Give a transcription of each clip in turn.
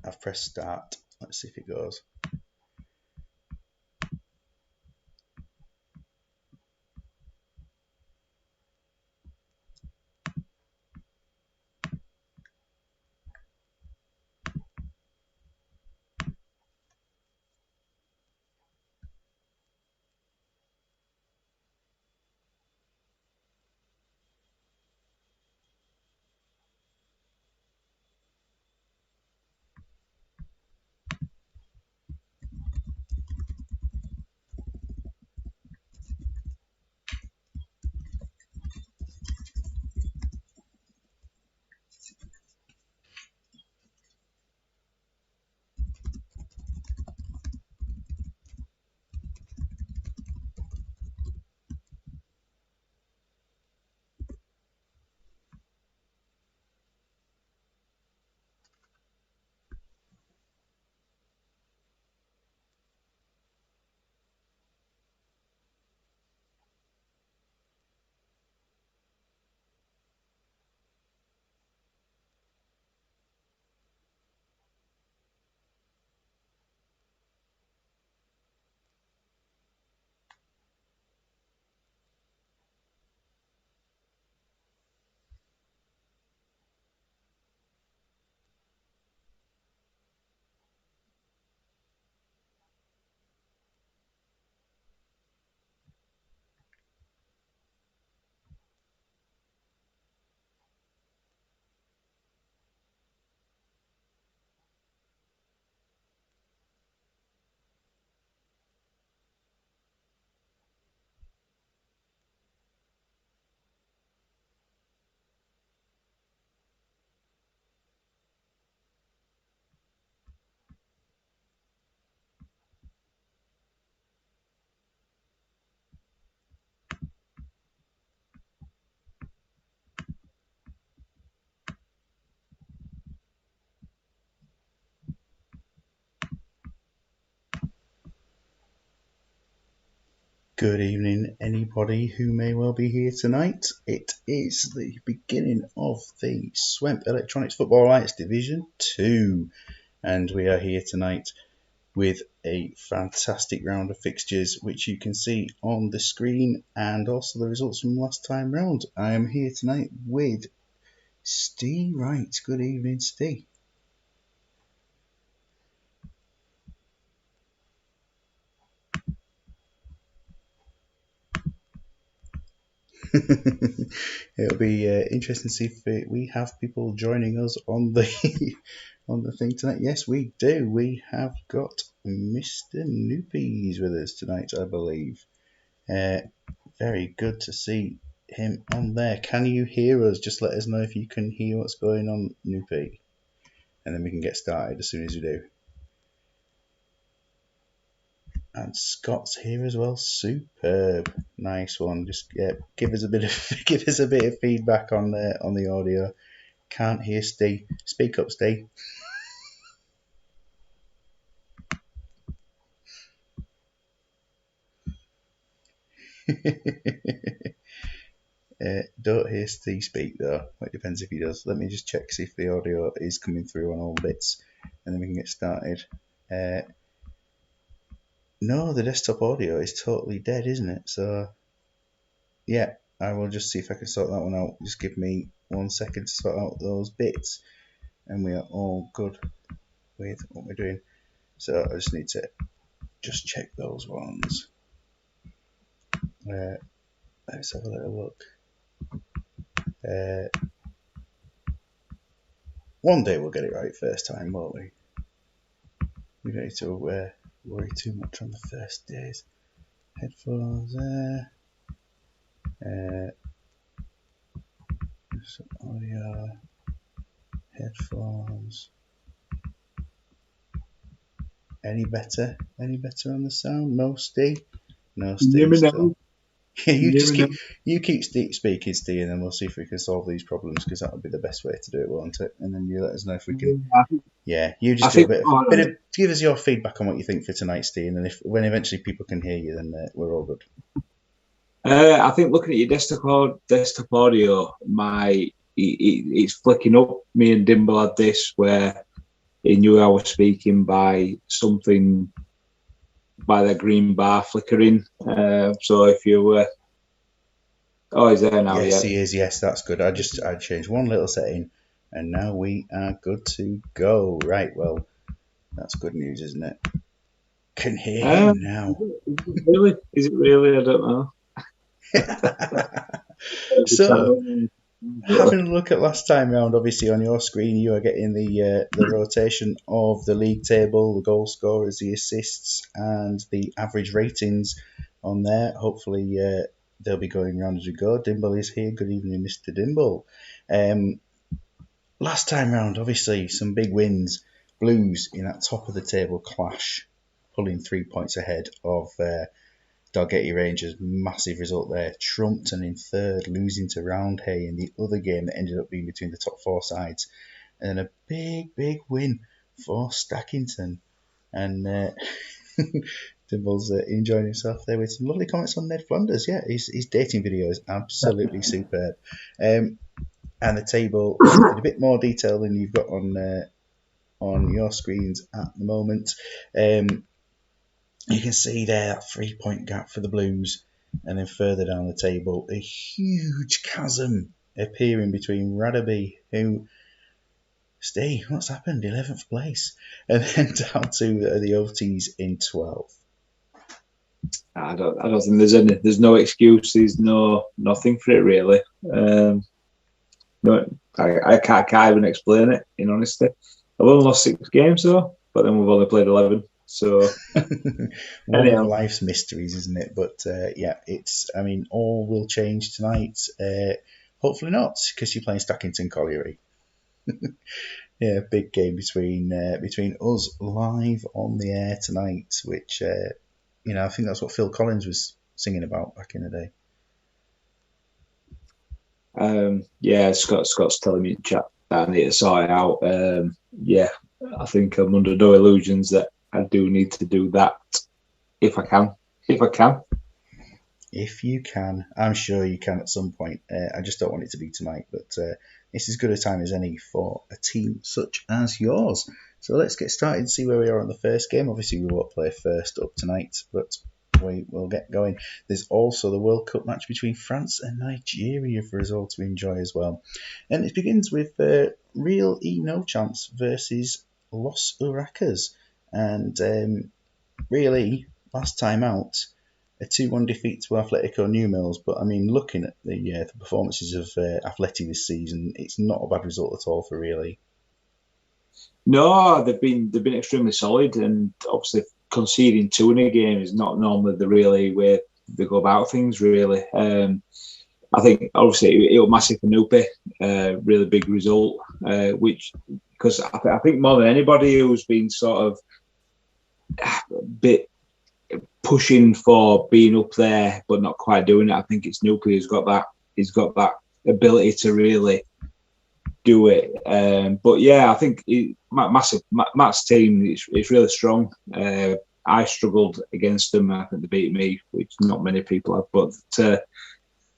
I've pressed start. Let's see if it goes. Good evening, anybody who may well be here tonight. It is the beginning of the Swemp Electronics Football Lights Division 2, and we are here tonight with a fantastic round of fixtures, which you can see on the screen, and also the results from last time round. I am here tonight with Steve Wright. Good evening, Steve. It'll be interesting to see if we have people joining us on the on the thing tonight. Yes, we do. We have got Mr. Noopies with us tonight, I believe. Very good to see him on there. Can you hear us? Just let us know if you can hear what's going on, Noopy, and then we can get started as soon as we do. And Scott's here as well. Superb, nice one. Just give us a bit of feedback on the audio. Can't hear Steve. Speak up, Steve. Don't hear Steve speak though. It depends if he does. Let me just check see if the audio is coming through on all bits, and then we can get started. No, the desktop audio is totally dead, isn't it? So, yeah, I will just see if I can sort that one out. Just give me 1 second to sort out those bits, and we are all good with what we're doing. So I just need to just check those ones. Let's have a little look. One day we'll get it right first time, won't we? We don't need to worry too much on the first days. Headphones there. Some audio. Headphones. Any better? Any better on the sound? No, Steve? No, Steve. Yeah, you keep speaking, Steve, and then we'll see if we can solve these problems, because that would be the best way to do it, won't it? And then you let us know if we can. Yeah, you just do a bit of give us your feedback on what you think for tonight, Steve, and then when eventually people can hear you, then we're all good. I think looking at your desktop audio, it's flicking up. Me and Dimble had this where he knew I was speaking by something, by the green bar flickering. So if you were, he's there now. Yes, Yeah. he is. Yes, that's good. I changed one little setting, and now we are good to go. Right. Well, that's good news, isn't it? Can hear him now. Is it really? I don't know. So, having a look at last time round, obviously on your screen you are getting the rotation of the league table, the goal scorers, the assists, and the average ratings on there. Hopefully, they'll be going round as we go. Dimble is here. Good evening, Mr. Dimble. Last time round, obviously, some big wins. Blues in that top of the table clash, pulling 3 points ahead of Dalgety Rangers. Massive result there. Trumpton in third, losing to Roundhay in the other game that ended up being between the top four sides. And then a big, big win for Stackington. And Dimble's enjoying himself there with some lovely comments on Ned Flanders. Yeah, his dating video is absolutely superb. And the table is in a bit more detail than you've got on your screens at the moment. You can see there that 3 point gap for the Blues, and then further down the table, a huge chasm appearing between Radaby, who, Steve, what's happened? 11th place, and then down to the OTs in 12th. I don't think there's no excuses, nothing for it really. No, I can't even explain it in honesty. I've only lost 6 games though, but then we've only played 11. So one of life's mysteries, isn't it? But yeah, all will change tonight. Hopefully not, because you're playing Stackington Colliery. Yeah, big game between us live on the air tonight, which I think that's what Phil Collins was singing about back in the day. Yeah, Scott's telling me in chat that I need to sort it out. Yeah, I think I'm under no illusions that I do need to do that if I can. If you can, I'm sure you can at some point. I just don't want it to be tonight, but it's as good a time as any for a team such as yours. So let's get started and see where we are on the first game. Obviously, we won't play first up tonight, but we will get going. There's also the World Cup match between France and Nigeria for us all to enjoy as well. And it begins with Real E No Chance versus Los Huracas. And really, last time out, a 2-1 defeat to Atletico Newmills. But I mean, looking at the performances of Atleti this season, it's not a bad result at all for Really. No, they've been extremely solid, and obviously conceding 2 in a game is not normally the really way they go about things. Really, I think obviously it was massive for Nupe, really big result, which because I think more than anybody who's been sort of a bit pushing for being up there but not quite doing it. I think it's Nupe who's got that. He's got that ability to really do it. But yeah, I think Matt's team is really strong. I struggled against them. I think they beat me, which not many people have. But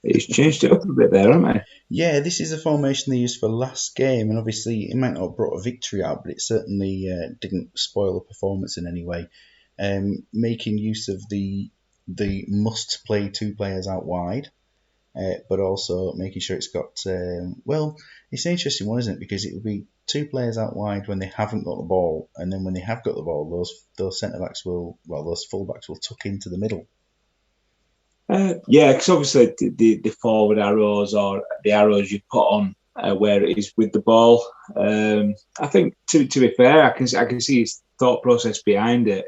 it's changed it up a bit there, haven't they? Yeah, this is the formation they used for last game, and obviously it might not have brought a victory out, but it certainly didn't spoil the performance in any way. Making use of the must play 2 players out wide, but also making sure it's got it's an interesting one, isn't it? Because it would be 2 players out wide when they haven't got the ball, and then when they have got the ball, those centre backs those full backs will tuck into the middle. Yeah, because obviously the forward arrows or the arrows you put on where it is with the ball. I think to be fair, I can see his thought process behind it,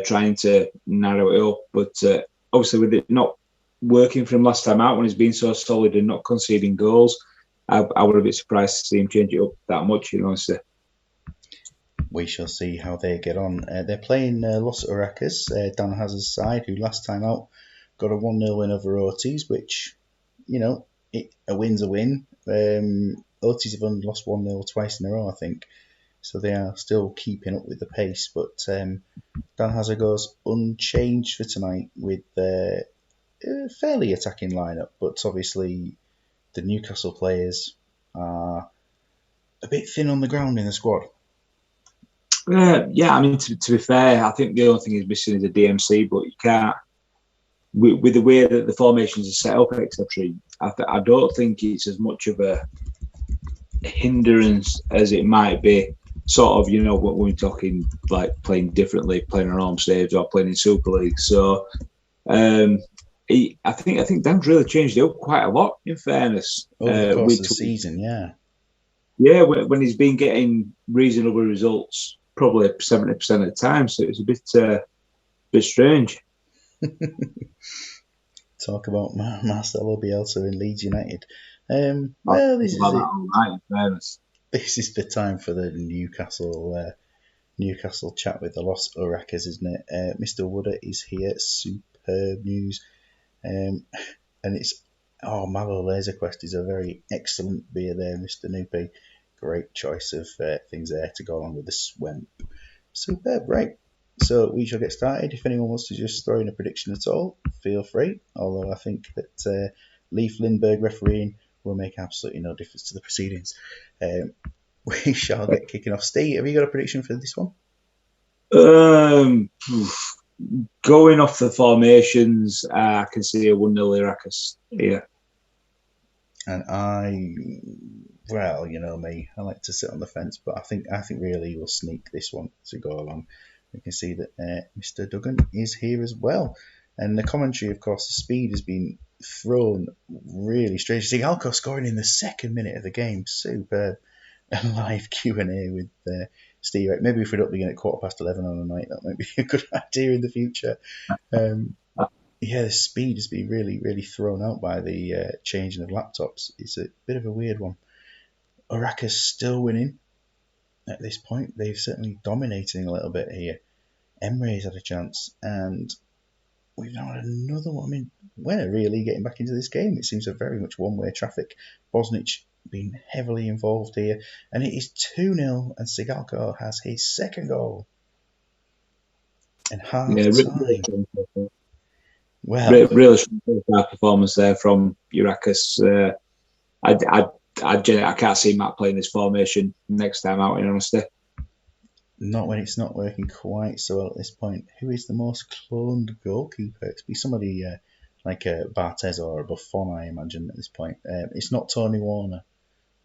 trying to narrow it up. But obviously, with it not working for him last time out when he's been so solid and not conceding goals, I would have been surprised to see him change it up that much. Honestly. We shall see how they get on. They're playing Los Huracas, Dan Hazard's side, who last time out got a 1-0 win over Ortiz, which, a win's a win. Ortiz have only lost 1-0 twice in a row, I think. So they are still keeping up with the pace. But Dan Hazard goes unchanged for tonight with a fairly attacking lineup. But obviously the Newcastle players are a bit thin on the ground in the squad. Yeah, I mean, to be fair, I think the only thing he's missing is a DMC, but you can't, with the way that the formations are set up, etc. I don't think it's as much of a hindrance as it might be. Sort of, when we're talking like playing differently, playing on home saves or playing in Super League. So, um, I think Dan's really changed it up quite a lot. In fairness, Over the course of the season, yeah. Yeah, when he's been getting reasonable results, probably 70% of the time. So it's a bit strange. Talk about Marcelo Bielsa in Leeds United. I Well, think this is about that it. all night, in fairness. This is the time for the Newcastle chat with the Los Urracas, isn't it? Mr. Wooder is here. Superb news. And it's Mallow Laser Quest is a very excellent beer there, Mr. Noopy. Great choice of things there to go along with the Swemp. Superb, right? So we shall get started. If anyone wants to just throw in a prediction at all, feel free. Although I think that Leif Lindbergh refereeing will make absolutely no difference to the proceedings. We shall get kicking off. Steve, have you got a prediction for this one? Um, Going off the formations, I can see a 1-0 Iraqis here. And well, you know me, I like to sit on the fence, but I think really we'll sneak this one to go along. We can see that Mr. Duggan is here as well. And the commentary, of course, the speed has been thrown really strange. See Alco scoring in the second minute of the game. Superb. And live Q&A with Steve. Maybe if we don't begin at 11:15 on a night, that might be a good idea in the future. Yeah, the speed has been really, really thrown out by the changing of laptops. It's a bit of a weird one. Oraka's still winning at this point. They've certainly dominating a little bit here. Emre's had a chance, and we've now had another one. I mean, we're really getting back into this game. It seems a very much one-way traffic. Bosnich being heavily involved here, and it is 2-0, and Sigalko has his second goal in half time. Really strong performance there from Urakis. I can't see Matt playing this formation next time out, in honesty. Not when it's not working quite so well at this point. Who is the most cloned goalkeeper? It's be somebody like a Barthez or a Buffon, I imagine, at this point. It's not Tony Warner,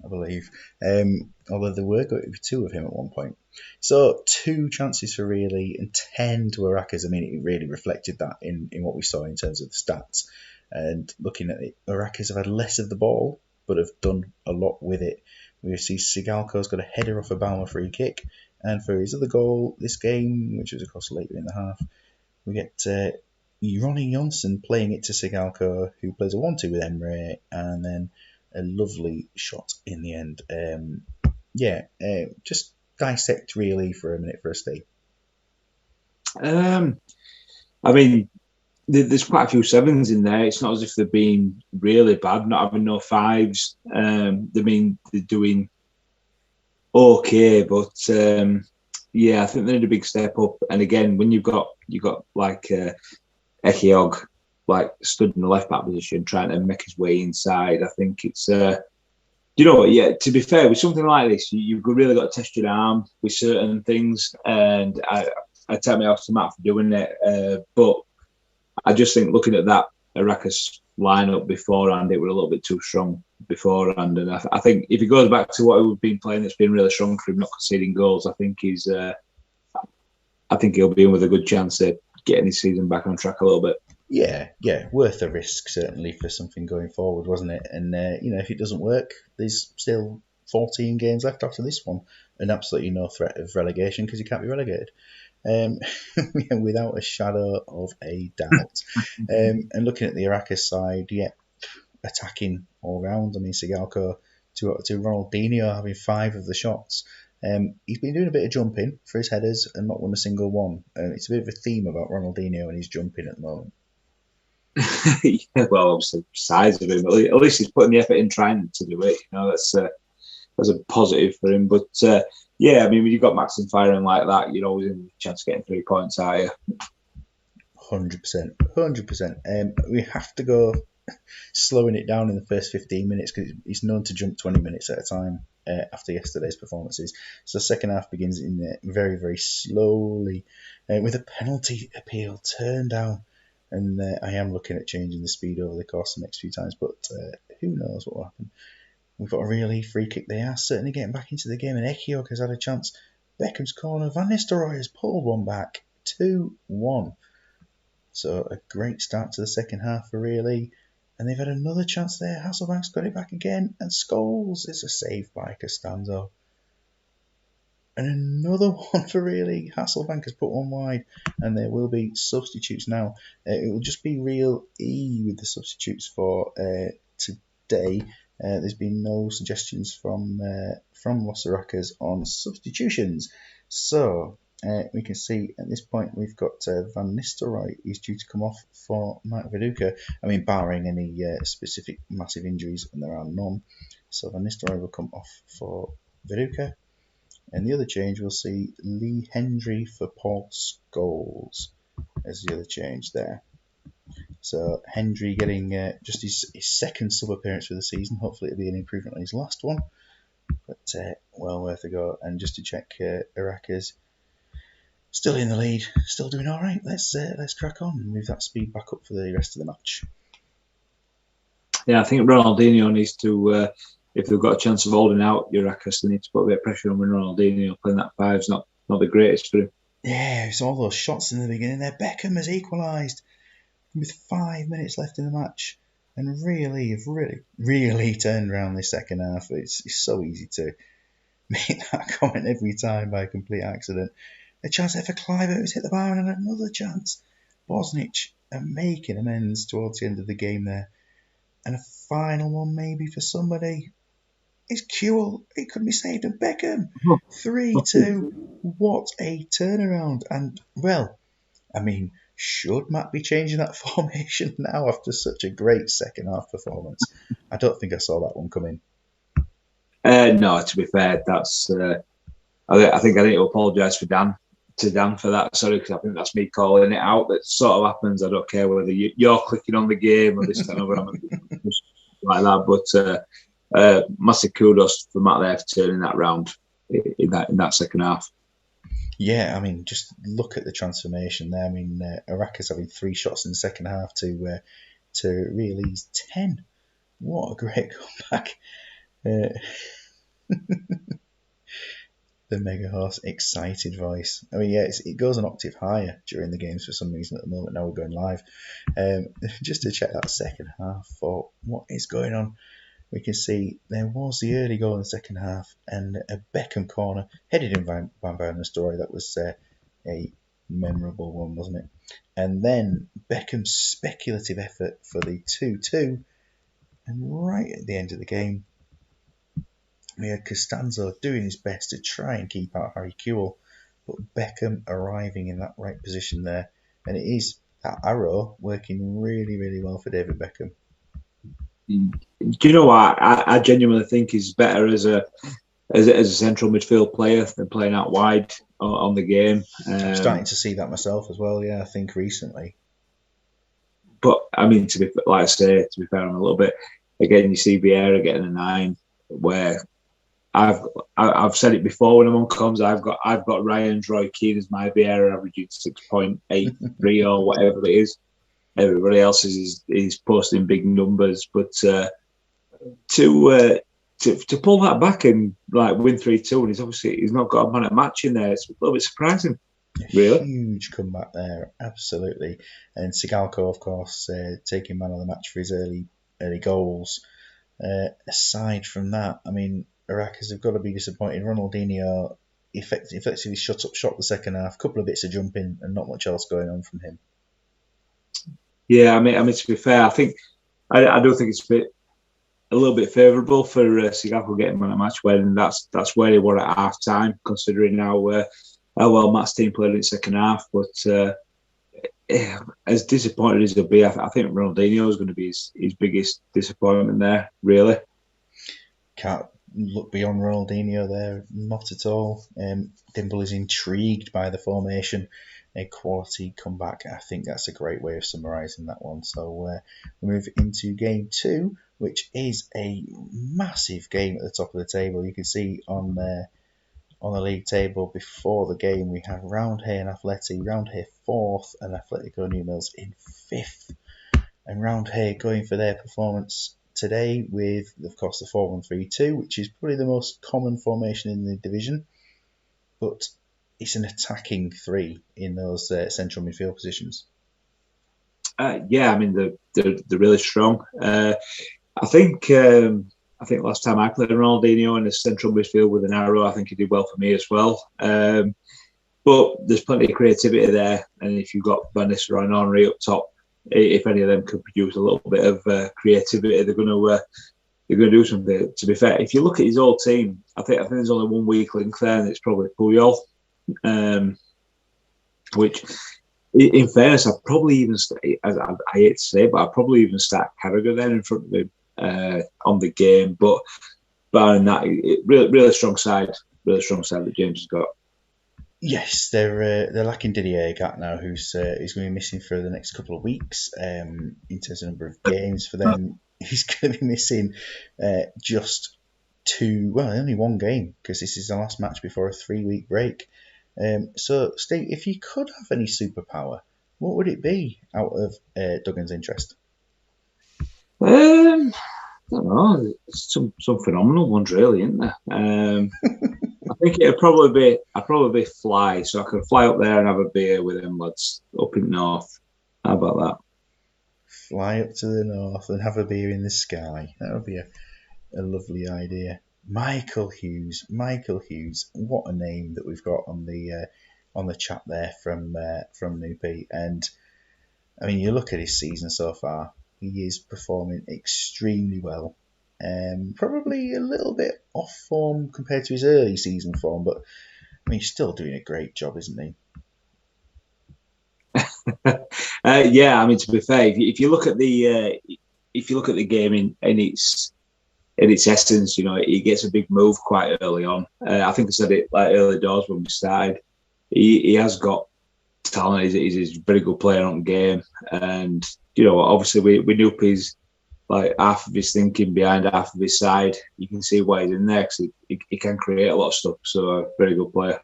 I believe. Although there were going to be two of him at one point. So 2 chances for Really and 10 to Arakas. I mean, it really reflected that in what we saw in terms of the stats. And looking at it, Arakas have had less of the ball, but have done a lot with it. We see Sigalko's got a header off a Baumer free kick. And for his other goal this game, which was of course later in the half, we get Ronnie Jonsson playing it to Sigalko, who plays a 1-2 with Emre, and then a lovely shot in the end. Just dissect really for a minute for a Steve. I mean, there's quite a few 7s in there. It's not as if they've been really bad, not having no 5s. They're doing okay, but I think they need a big step up. And again, when you've got like Ekiog like stood in the left back position trying to make his way inside, I think it's you know what? Yeah, to be fair, with something like this, you've really got to test your arm with certain things, and I take my off to Matt for doing it. But I just think looking at that Arakas lineup beforehand, it was a little bit too strong beforehand, and I think if he goes back to what we've been playing, it's been really strong for him, not conceding goals. I think he'll be in with a good chance of getting his season back on track a little bit. Yeah, worth a risk certainly for something going forward, wasn't it? And if it doesn't work, there's still 14 games left after this one, and absolutely no threat of relegation because he can't be relegated. Without a shadow of a doubt. And looking at the Arakas side, attacking all round. I mean, Sigalko to Ronaldinho having 5 of the shots. He's been doing a bit of jumping for his headers and not won a single one. It's a bit of a theme about Ronaldinho and his jumping at the moment. Well, obviously, size of him. At least he's putting the effort in trying to do it. That's a positive for him. But I mean, when you've got Maxim firing like that, you're always in the chance of getting 3 points, are you? 100%. We have to go slowing it down in the first 15 minutes because he's known to jump 20 minutes at a time after yesterday's performances. So second half begins in very, very slowly with a penalty appeal turned down. And I am looking at changing the speed over the course of the next few times, but who knows what will happen. We've got a really free kick. They are certainly getting back into the game, and Ekiok has had a chance. Beckham's corner. Van Nistelrooy has pulled one back. 2-1. So a great start to the second half for Really. And they've had another chance there. Hasselbank's got it back again. And Scholes is a save by Costanzo. And another one for Really. Hasselbank has put one wide. And there will be substitutes now. It will just be Real E with the substitutes for today. There's been no suggestions from Los Aracas on substitutions. So we can see at this point we've got Van Nistelrooy is due to come off for Mark Viduka. I mean, barring any specific massive injuries, and there are none. So Van Nistelrooy will come off for Viduka. And the other change, we'll see Lee Hendry for Paul Scholes as the other change there. So Hendry getting just his second sub appearance for the season. Hopefully it'll be an improvement on his last one. But well worth a go. And just to check, Araka's still in the lead, still doing all right. Let's crack on and move that speed back up for the rest of the match. Yeah, I think Ronaldinho needs to, if they've got a chance of holding out Uracas, they need to put a bit of pressure on when Ronaldinho playing that five's not the greatest for him. Yeah, it's all those shots in the beginning there. Beckham has equalised with 5 minutes left in the match, and really turned around this second half. It's so easy to make that comment every time by complete accident. A chance there for Cliver, who's hit the bar, and another chance. Bosnich are making amends towards the end of the game there. And a final one maybe for somebody. It's Kewell. It could be saved. And Beckham. 3-2. What a turnaround. And, well, I mean, should Matt be changing that formation now after such a great second half performance? I don't think I saw that one coming. No, to be fair, that's. I think I need to apologise to Dan for that. Sorry, because I think that's me calling it out. That sort of happens. I don't care whether you're clicking on the game or this kind of like that. But massive kudos for Matt there for turning that round in that second half. Yeah, I mean, just look at the transformation there. I mean, Araka's having 3 shots in the second half to Really's 10. What a great comeback. The Mega Horse excited voice. I mean, yeah, it goes an octave higher during the games for some reason at the moment. Now we're going live. Just to check that second half for what is going on. We can see there was the early goal in the second half and a Beckham corner headed in Van Nistelrooy. That was a memorable one, wasn't it? And then Beckham's speculative effort for the 2-2. And right at the end of the game, we had Costanzo doing his best to try and keep out Harry Kewell, but Beckham arriving in that right position there. And it is that arrow working really, really well for David Beckham. Do you know what? I genuinely think he's better as a central midfield player than playing out wide on the game. I'm starting to see that myself as well, yeah, I think recently. But, I mean, to be fair on a little bit, again, you see Vieira getting a 9, where I've said it before when I'm on comms. I've got Ryan's Roy Keane as my Vieira, averaging 6.83 or whatever it is. Everybody else is posting big numbers, but to pull that back and like win 3-2, and he's not got a man at match in there. It's a little bit surprising. Really, huge comeback there, absolutely. And Sigalko, of course, taking man of the match for his early goals. Aside from that, I mean, Aracas have got to be disappointed. Ronaldinho effectively shut up shop the second half. A couple of bits of jumping and not much else going on from him. Yeah, I mean, to be fair, I think I do think it's a little bit favourable for Sigalko getting man of the match when that's where they were at half time, considering how well Matt's team played in the second half. But as disappointed as he'll be, I think Ronaldinho is going to be his biggest disappointment there, really. Can't look beyond Ronaldinho there, not at all. Dimble is intrigued by the formation. a quality comeback. I think that's a great way of summarising that one. So we move into game 2, which is a massive game at the top of the table. You can see on the league table before the game we have Roundhay and Athletic. Roundhay 4th and Atletico Newmills in 5th. And Roundhay going for their performance today with, of course, the 4-1-3-2, which is probably the most common formation in the division. But it's an attacking 3 in those central midfield positions. Yeah, I mean they're really strong. I think last time I played Ronaldinho in the central midfield with an arrow, I think he did well for me as well. But there's plenty of creativity there, and if you've got Van Nistelrooy and Henry up top, if any of them could produce a little bit of creativity, they're going to do something. To be fair, if you look at his whole team, I think there's only one weak link there, and it's probably Puyol. Which, in fairness, I'd probably even I hate to say it, but I'd probably even start Carragher there in front of him on the game. But barring that, really strong side that James has got. Yes, they're lacking Didier Agathe now, who's going to be missing for the next couple of weeks. In terms of number of games for them, he's going to be missing just only one game, because this is the last match before a 3-week break. So, Steve, if you could have any superpower, what would it be out of Duggan's interest? I don't know. Some phenomenal ones, really, isn't there? I think I'd probably be fly, so I could fly up there and have a beer with them lads up in north. How about that? Fly up to the north and have a beer in the sky. That would be a lovely idea. Michael Hughes, what a name that we've got on the chat there from Noopy. And I mean, you look at his season so far, he is performing extremely well. Probably a little bit off form compared to his early season form, but I mean, he's still doing a great job, isn't he? Yeah, I mean, to be fair, if you look at the game in its essence, you know, he gets a big move quite early on. I think I said it like early doors when we started. He has got talent. He's a very good player on game, and you know, obviously we knew he's like half of his thinking behind half of his side. You can see why he's in there because he can create a lot of stuff. So, very good player.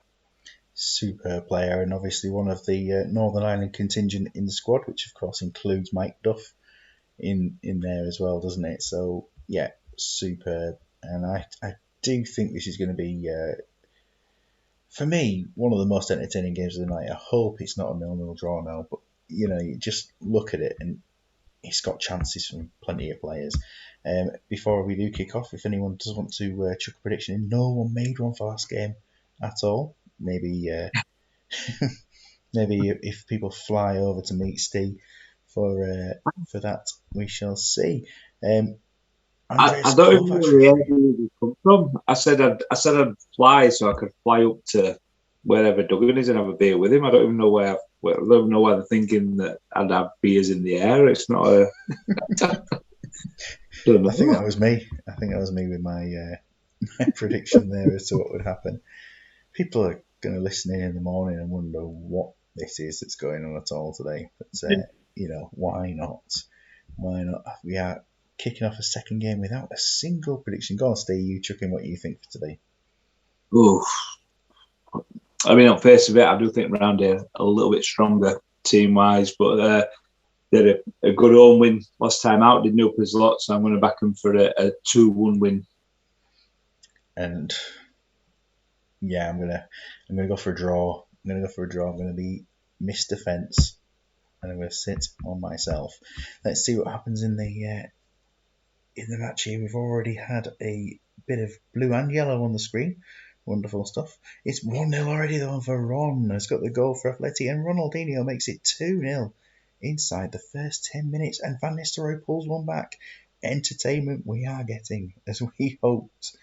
Super player, and obviously one of the Northern Ireland contingent in the squad, which of course includes Mike Duff in there as well, doesn't it? So, yeah, superb. And I do think this is going to be, for me, one of the most entertaining games of the night. I hope it's not a 0-0 draw now, but you know, you just look at it and it's got chances from plenty of players. Before we do kick off, if anyone does want to chuck a prediction in, no one made one for last game at all. Maybe if people fly over to meet Steve for that, we shall see. I don't even know where the idea would come from. I said I'd fly so I could fly up to wherever Duggan is and have a beer with him. I don't even know why they're thinking that I'd have beers in the air. It's not a. I think that was me. With my prediction there as to what would happen. People are going to listen in the morning and wonder what this is that's going on at all today. But you know, why not? Why not? We are kicking off a second game without a single prediction. Go on, Steve. You chuck in what you think for today. Ooh. I mean, on face of it, I do think Roundhay a little bit stronger team-wise, but they had a good home win last time out, didn't help us a lot, so I'm going to back them for a 2-1 win. And yeah, I'm gonna go for a draw. I'm going to be Mr. Fence, and I'm going to sit on myself. Let's see what happens in the match here. We've already had a bit of blue and yellow on the screen. Wonderful stuff. It's 1-0 already though for Ron. Has got the goal for Atleti, and Ronaldinho makes it 2-0 inside the first 10 minutes, and Van Nistelrooy pulls one back. Entertainment we are getting, as we hoped.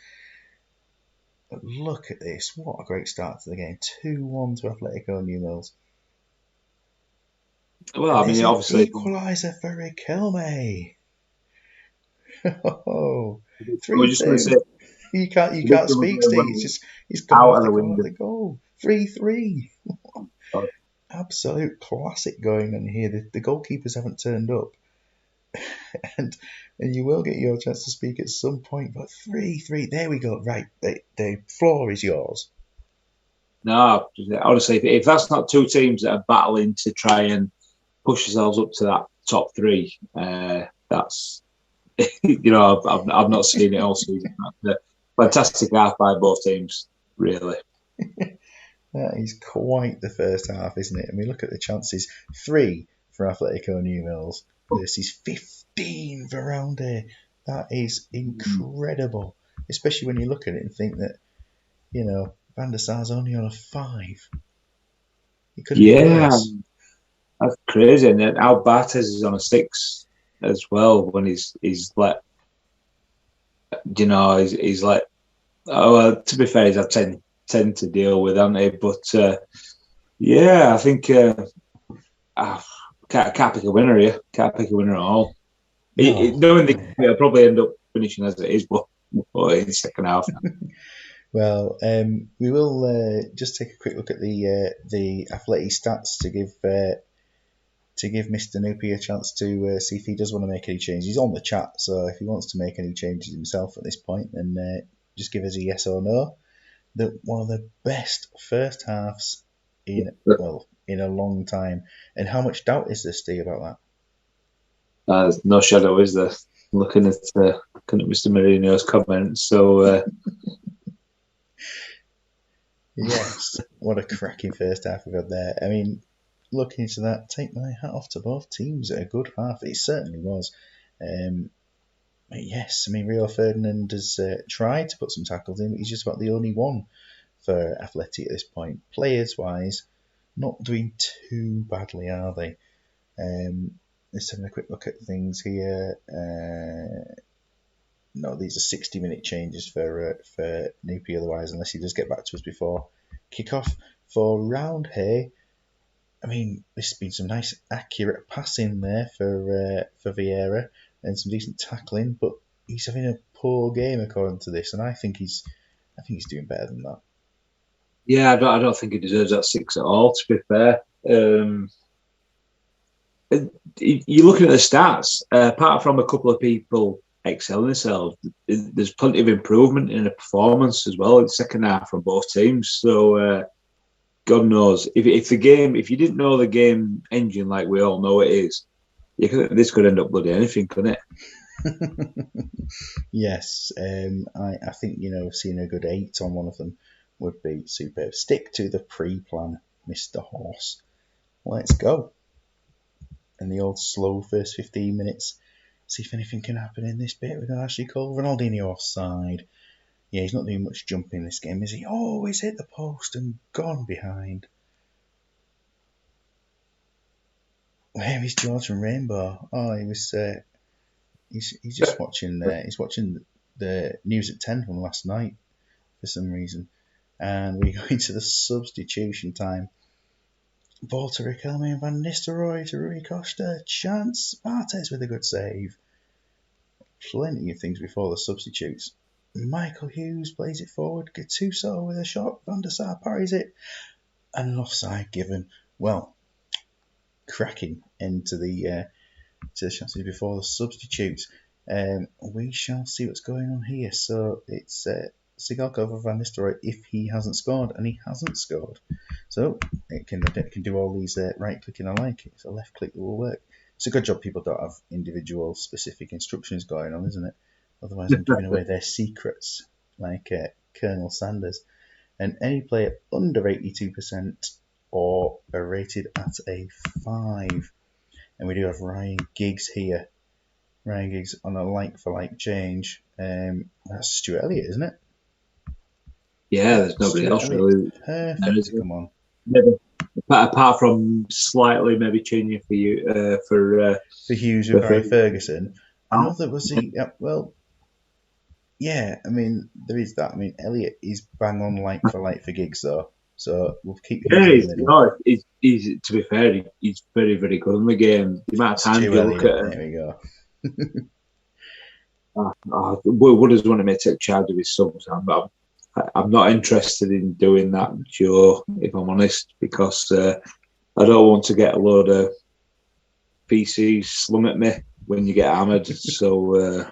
But look at this. What a great start to the game. 2-1 to Atletico Newmills. Well, I mean, obviously... Equaliser for Riquelme. Oh, 3-2. You can't speak, Steve. He's gone off the goal. 3-3. absolute classic going on here. The goalkeepers haven't turned up, and you will get your chance to speak at some point. But 3-3, there we go. Right, the floor is yours. No, honestly, if that's not two teams that are battling to try and push themselves up to that top three, that's I've not seen it all season. That's a fantastic half by both teams, really. That is quite the first half, isn't it? I mean, look at the chances. 3 for Atletico New Mills versus 15 for Roundhay. That is incredible, especially when you look at it and think that, Van der Sar's only on a 5. It could have been worse. That's crazy. And then Al Bartes is on a 6 as well when he's like, he's like, oh, well, to be fair, he's had 10 to deal with, hasn't he? But I think can't pick a winner here. Can't pick a winner at all. No. Knowing they'll probably end up finishing as it is, but in the second half. Well, we will just take a quick look at the athletic stats to give Mr. Noopy a chance to see if he does want to make any changes. He's on the chat, so if he wants to make any changes himself at this point, then just give us a yes or no. One of the best first halves in a long time. And how much doubt is there, Steve, about that? There's no shadow, is there? Looking at Mr. Mourinho's comments, so. Yes, what a cracking first half we've had there. I mean, looking into that, take my hat off to both teams at a good half. It certainly was. Yes, I mean, Rio Ferdinand has tried to put some tackles in, but he's just about the only one for Atleti at this point. Players-wise, not doing too badly, are they? Let's have a quick look at things here. No, these are 60-minute changes for Noopy otherwise, unless he does get back to us before kick-off. For Roundhay, I mean, there's been some nice accurate passing there for Vieira and some decent tackling, but he's having a poor game according to this, and I think he's doing better than that. Yeah, I don't think he deserves that 6 at all, to be fair. You're looking at the stats, apart from a couple of people excelling themselves, there's plenty of improvement in the performance as well in the second half from both teams. So God knows if you didn't know the game engine like we all know it is, this could end up bloody anything, couldn't it? Yes, I think seeing a good 8 on one of them would be superb. Stick to the pre-plan, Mr. Horse. Let's go. And the old slow first 15 minutes. See if anything can happen in this bit. We're going to actually call Ronaldinho offside. Yeah, he's not doing much jumping this game, is he? Oh, he's hit the post and gone behind. Where is Jordan Rainbow? Oh, he was. He's just watching. He's watching the news at 10 from last night for some reason. And we go into the substitution time. Ball to Riquelme and Van Nistelrooy to Rui Costa. Chance. Bartes with a good save. Plenty of things before the substitutes. Michael Hughes plays it forward. Gattuso with a shot. Van der Sar parries it. And an offside given. Well, cracking into the chances before the substitutes. We shall see what's going on here. So it's Sigalko for Van Nistelrooy if he hasn't scored, and he hasn't scored. So it can do all these right clicking. I like it. It's a left click that will work. It's a good job people don't have individual specific instructions going on, isn't it? Otherwise, I'm giving away their secrets, like Colonel Sanders. And any player under 82% or are rated at a 5. And we do have Ryan Giggs here. Ryan Giggs on a like-for-like change. That's Stuart Elliott, isn't it? Yeah, there's nobody else really. Perfect to come on. Never, apart from slightly maybe changing for you for Hughes with Barry Ferguson. I know that was the yeah. I mean, there is that. I mean, Elliott is bang on like for Giggs though, so we'll keep him in the middle. He's to be fair, he's very very good in the game. The amount of time you look at there we go. Wood has wanted me to take charge of his subs, but I'm not interested in doing that, Joe, if I'm honest, because I don't want to get a load of PCs slung at me when you get hammered. So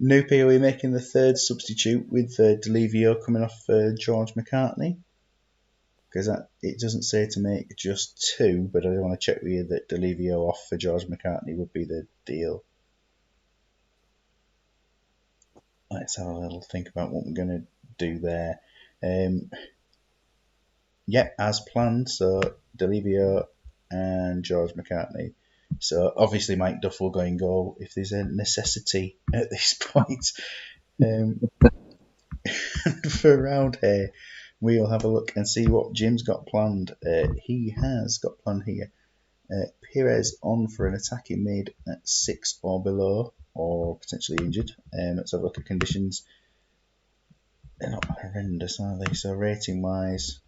Noopy, are we making the third substitute with Delevio coming off George McCartney? Because it doesn't say to make just two, but I want to check with you that Delevio off for George McCartney would be the deal. Let's have a little think about what we're going to do there. Yeah, as planned. So Delevio and George McCartney. So obviously Mike Duff will go in goal if there's a necessity at this point. For round here, we'll have a look and see what Jim's got planned. He has got planned here Perez on for an attacking mid at 6 or below, or potentially injured. Let's have a look at conditions. They're not horrendous, are they? So rating wise,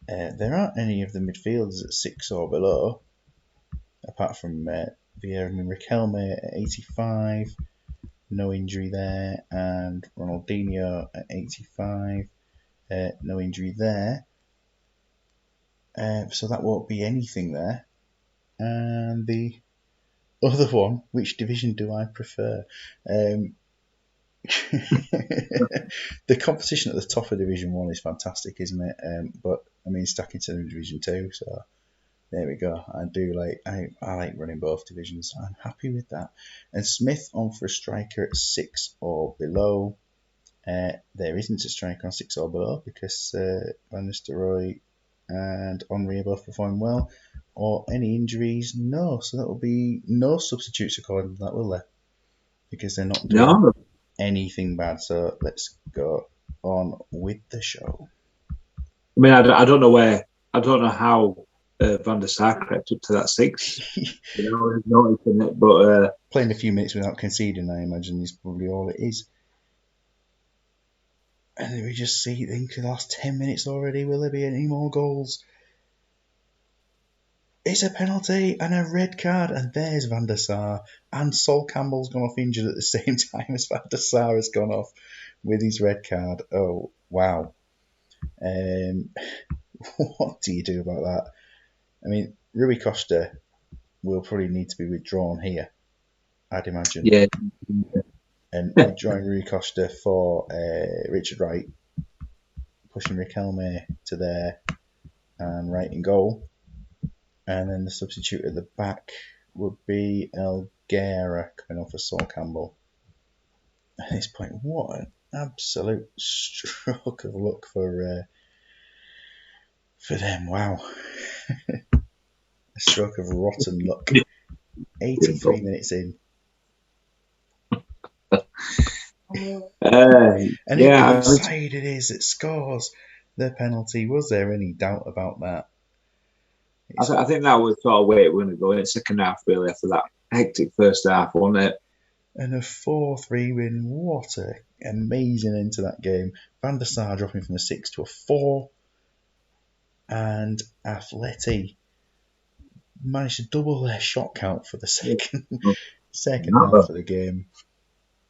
there aren't any of the midfielders at 6 or below, apart from Vieira and Riquelme at 85. No injury there, and Ronaldinho at 85. No injury there. So that won't be anything there. And the other one, which division do I prefer? The competition at the top of Division 1 is fantastic, isn't it? But I mean, Stackington in Division 2, so there we go. I like running both divisions. I'm happy with that. And Smith on for a striker at 6 or below. There isn't a striker on 6 or below because Van Nistelrooy and Henri are both performing well. Or any injuries? No. So that will be no substitutes according to that, will there? Because they're not doing anything bad. So let's go on with the show. I mean, I don't know how Van der Sar crept up to that 6. Noticing it, but playing a few minutes without conceding, I imagine, is probably all it is. And then we just see, think the last 10 minutes already, will there be any more goals? It's a penalty and a red card, and there's Van der Sar. And Sol Campbell's gone off injured at the same time as Van der Sar has gone off with his red card. Oh, wow. What do you do about that? I mean, Rui Costa will probably need to be withdrawn here, I'd imagine. Yeah. And withdrawing Rui Costa for Richard Wright, pushing Riquelme to there and Wright in goal. And then the substitute at the back would be Elguera coming off for Sol Campbell. At this point, what an absolute stroke of luck for them. Wow. A stroke of rotten luck. 83 minutes in. And whose side it is that scores the penalty. Was there any doubt about that? I think that was sort of where it was going to go in the second half, really, after that hectic first half, wasn't it? And a 4-3 win. What an amazing end to that game. Van der Sar dropping from a 6 to a 4. And Atleti managed to double their shot count for the second half of the game.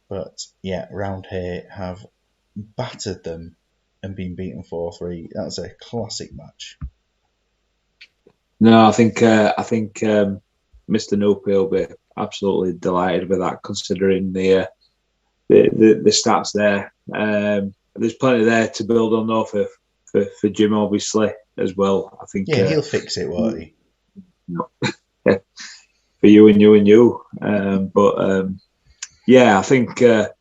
But yeah, round here have battered them and been beaten 4-3. That was a classic match. No, I think Mr. Nope will be absolutely delighted with that, considering the stats there. There's plenty there to build on, though, for Jim, obviously, as well. I think. Yeah, he'll fix it, won't he? No. For you and you and you. Yeah, I think. It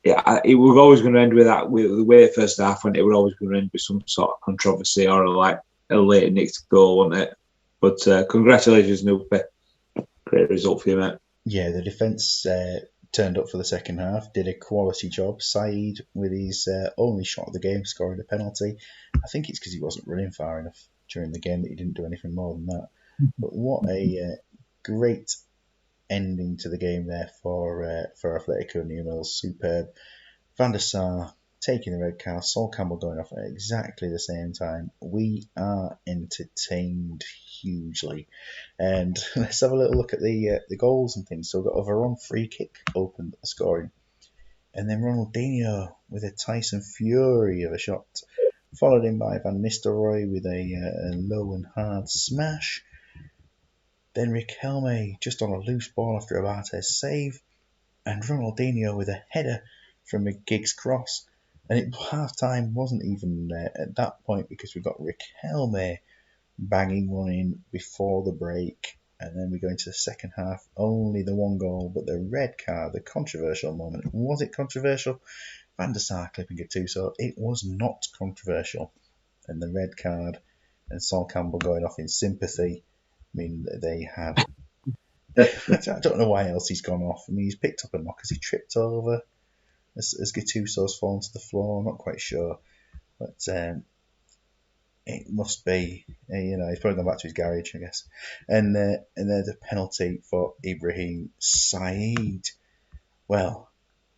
was always going to end with that. With the way the first half went, it was always going to end with some sort of controversy or a late nicked goal, wasn't it? But congratulations, Noopy. Great result for you, mate. Yeah, the defence turned up for the second half, did a quality job. Saeed, with his only shot of the game, scoring a penalty. I think it's because he wasn't running far enough during the game that he didn't do anything more than that. But what a great ending to the game there for Atletico Newell's. Superb. Van der Sar taking the red card, Sol Campbell going off at exactly the same time. We are entertained hugely. And let's have a little look at the goals and things. So we've got a Veron free kick opened the scoring. And then Ronaldinho with a Tyson Fury of a shot followed in by Van Nistelrooy with a low and hard smash. Then Riquelme just on a loose ball after a Bartes save, and Ronaldinho with a header from a Giggs cross. And half time wasn't even at that point because we got Riquelme banging one in before the break. And then we go into the second half, only the one goal, but the red card, the controversial moment. Was it controversial? Van der Sar clipping Gattuso. It was not controversial. And the red card and Sol Campbell going off in sympathy. I mean, they had. I don't know why else he's gone off. I mean, he's picked up a knock as he tripped over as Gattuso's fallen to the floor. I'm not quite sure. But it must be, he's probably gone back to his garage, I guess. And there's a penalty for Ibrahim Saeed. Well,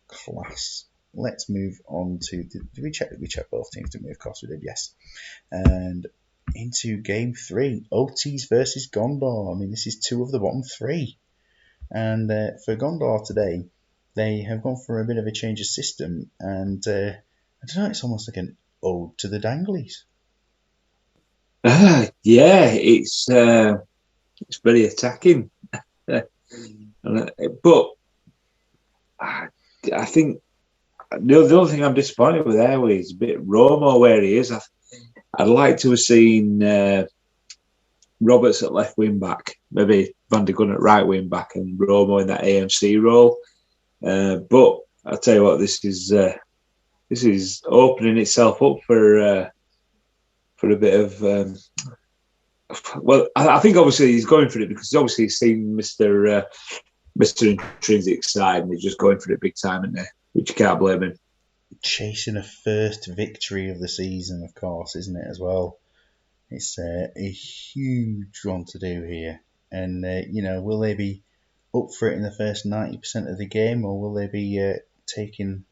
class. Let's move on to. Did we check? We checked both teams, didn't we? Of course we did. Yes. And into game 3, Otis versus Gondor. I mean, this is 2 of the bottom 3. And for Gondor today, they have gone for a bit of a change of system, and I don't know. It's almost like an ode to the Danglies. Yeah, it's very attacking. But I think the other thing I'm disappointed with there is a bit Romo where he is. I'd like to have seen Roberts at left wing back, maybe Van der Gunn at right wing back, and Romo in that AMC role. But I'll tell you what, this is opening itself up for a bit of. Well, I think obviously he's going for it because he's obviously seen Mr. Intrinsic side and he's just going for it big time, isn't he? Which you can't blame him. Chasing a first victory of the season, of course, isn't it, as well? It's a huge one to do here. And, will they be up for it in the first 90% of the game, or will they be taking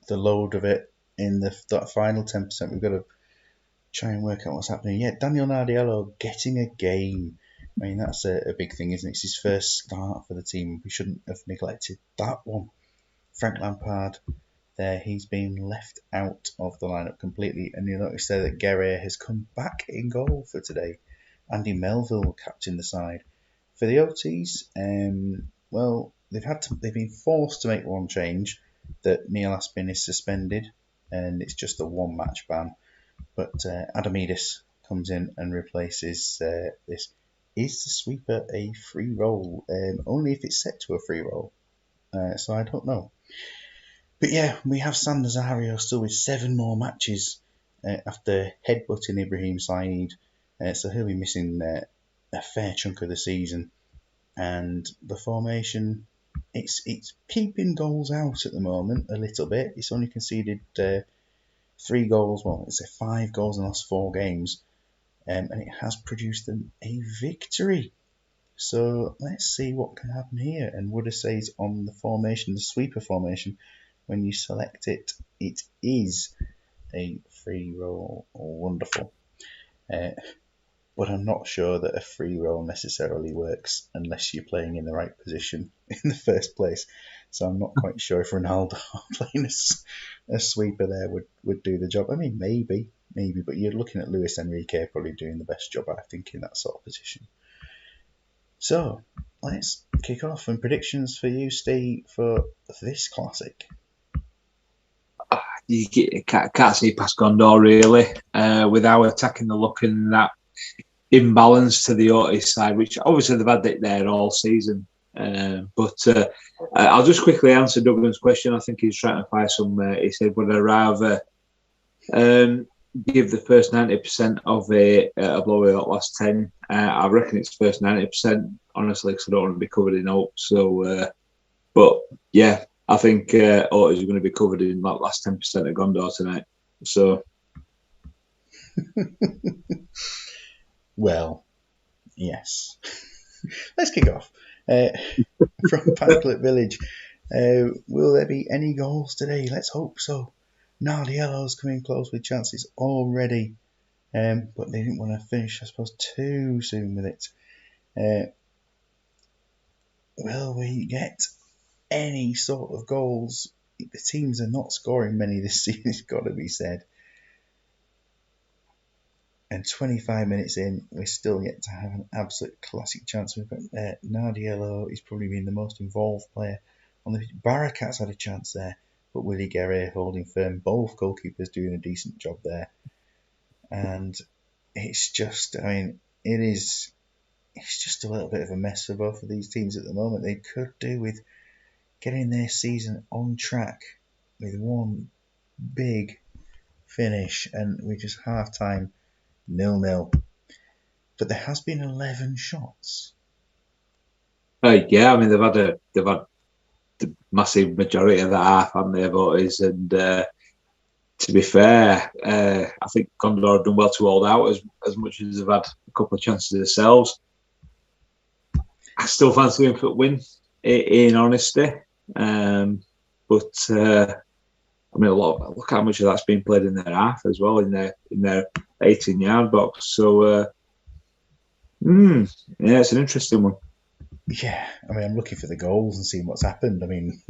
the load of it in that final 10%? We've got to try and work out what's happening. Yeah, Daniel Nardiello getting a game. I mean, that's a big thing, isn't it? It's his first start for the team. We shouldn't have neglected that one. Frank Lampard, there, he's been left out of the lineup completely. And you'll notice there that Guerre has come back in goal for today. Andy Melville will captain the side. For the OTs, well, they've been forced to make one change, that Neil Aspin is suspended, and it's just a 1-match ban. But Adamidis comes in and replaces this. Is the sweeper a free roll? Only if it's set to a free roll. So I don't know. But yeah, we have San Nazario still with 7 more matches after headbutting Ibrahim Saeed. So he'll be missing a fair chunk of the season. And the formation, it's keeping goals out at the moment a little bit. It's only conceded 3 goals. Well, it's 5 goals in the last 4 games. And it has produced them a victory. So let's see what can happen here. And Wooder says on the formation, the sweeper formation, when you select it, it is a free roll. Wonderful. But I'm not sure that a free roll necessarily works unless you're playing in the right position in the first place. So I'm not quite sure if Ronaldo playing a sweeper there would do the job. I mean, maybe, but you're looking at Luis Enrique probably doing the best job, I think, in that sort of position. So let's kick off. And predictions for you, Steve, for this classic. You can't see past Gondor really without attacking the look and that imbalance to the Otis side, which obviously they've had it there all season. But I'll just quickly answer Douglas' question. I think he's trying to find some. He said, "Would I rather give the first 90% of a blow the last 10?" I reckon it's first 90%, honestly, because I don't want to be covered in oak. So, but yeah, I think Otis is going to be covered in that last 10% of Gondor tonight. So. Well, yes. Let's kick off. From Panklet Village, will there be any goals today? Let's hope so. Nardiello's coming close with chances already, but they didn't want to finish, I suppose, too soon with it. Will we get any sort of goals? The teams are not scoring many this season, it's got to be said. And 25 minutes in, we're still yet to have an absolute classic chance. We've got Nardiello. He's probably been the most involved player on the Barakat's had a chance there, but Willie Guerre holding firm. Both goalkeepers doing a decent job there, and it's just, I mean, it's just a little bit of a mess for both of these teams at the moment. They could do with getting their season on track with one big finish, and we're just half time 0-0. But there has been 11 shots. Yeah, I mean they've had the massive majority of the half, haven't they, voters? And to be fair, I think Condor have done well to hold out as much as they've had a couple of chances themselves. I still fancy him for a win, in honesty. But I mean, look how much of that's been played in their half as well, in their 18-yard box. So yeah, it's an interesting one. Yeah, I mean, I'm looking for the goals and seeing what's happened. I mean,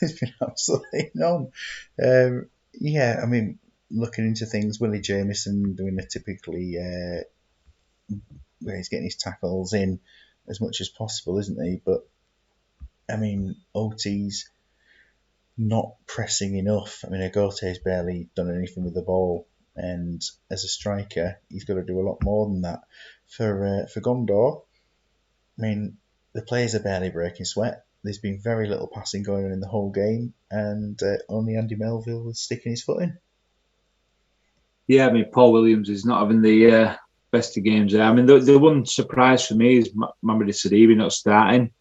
there's been absolutely none. Yeah, I mean, looking into things, Willie Jamieson doing a typically where he's getting his tackles in as much as possible, isn't he? But I mean, OT's not pressing enough. I mean, Agote's barely done anything with the ball, and as a striker, he's got to do a lot more than that. For Gondor, I mean, the players are barely breaking sweat. There's been very little passing going on in the whole game, and only Andy Melville is sticking his foot in. Yeah, I mean, Paul Williams is not having the best of games there. I mean, the one surprise for me is Mamadou Sidibe not starting.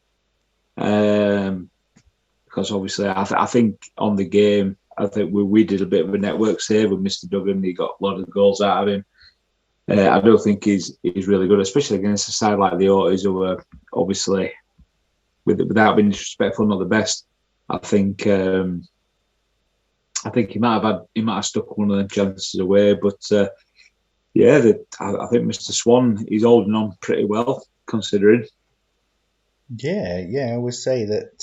Because obviously, I think on the game, I think we did a bit of a network save with Mr. Duggan. He got a lot of goals out of him. I don't think he's really good, especially against a side like the Otis, who are obviously, without being disrespectful, not the best. I think he might have stuck one of them chances away, but yeah, I think Mr. Swan is holding on pretty well considering. Yeah, I would say that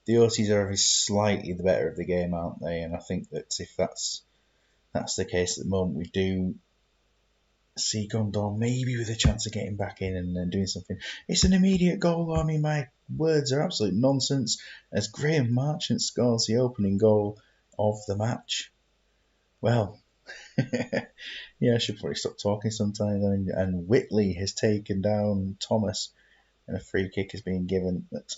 the Aussies are slightly the better of the game, aren't they? And I think that if that's the case at the moment, we do see Gondor maybe with a chance of getting back in and doing something. It's an immediate goal. I mean, my words are absolute nonsense. As Graham Marchant scores the opening goal of the match, well, yeah, I should probably stop talking sometimes. And Whitley has taken down Thomas, and a free kick is being given. But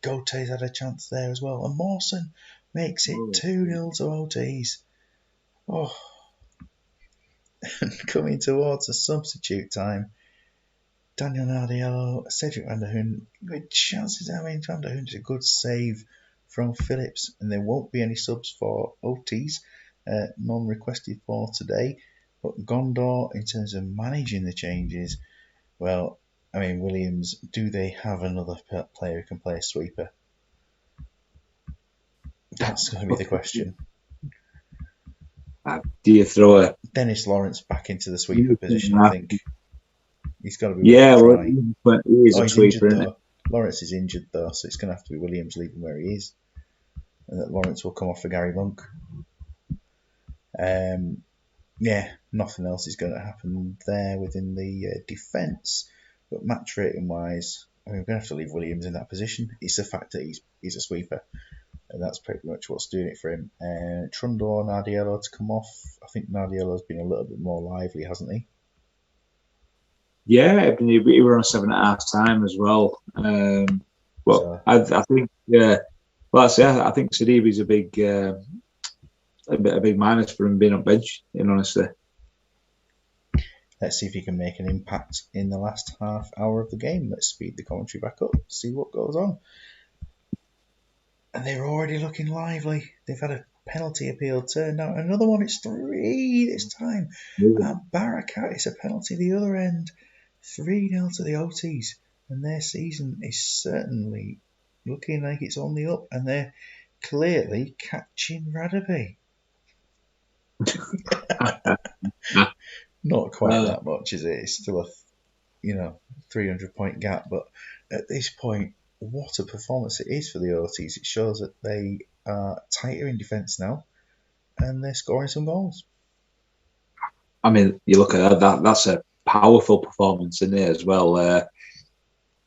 Gote's had a chance there as well, and Mawson makes it 2-0 to OTs. Oh, coming towards a substitute time. Daniel Nardiello, Cedric Van der Hoon, good chances. I mean, Van der Hoon did a good save from Phillips, and there won't be any subs for OTs, none requested for today. But Gondor, in terms of managing the changes, well, I mean, Williams, do they have another player who can play a sweeper? That's going to be the question. Do you throw a Dennis Lawrence back into the sweeper position, I think. He's got to be yeah, worth a well, try. he is Oh, a he's sweeper, injured isn't it? though. Lawrence is injured though, so it's going to have to be Williams leaving where he is, and that Lawrence will come off for Gary Monk. Yeah, nothing else is going to happen there within the defence. But match rating wise, I mean, we're going to have to leave Williams in that position. It's the fact that he's a sweeper, and that's pretty much what's doing it for him. Trundle Nardiello to come off. I think Nardiello's been a little bit more lively, hasn't he? Yeah, I mean, he were on 7.5 time as well. But So I think, well, that's I think Sidibe's a big minus for him being on bench. In honesty, let's see if he can make an impact in the last half hour of the game. Let's speed the commentary back up, see what goes on. And they're already looking lively. They've had a penalty appeal turned out. Another one, it's 3 this time. And Barakat, it's a penalty the other end. 3-0 to the OTs. And their season is certainly looking like it's on the up. And they're clearly catching Radaby. Not quite that much, is it? It's still a 300-point gap. But at this point, what a performance it is for the OTs. It shows that they are tighter in defence now, and they're scoring some goals. I mean, you look at that's a powerful performance in there as well.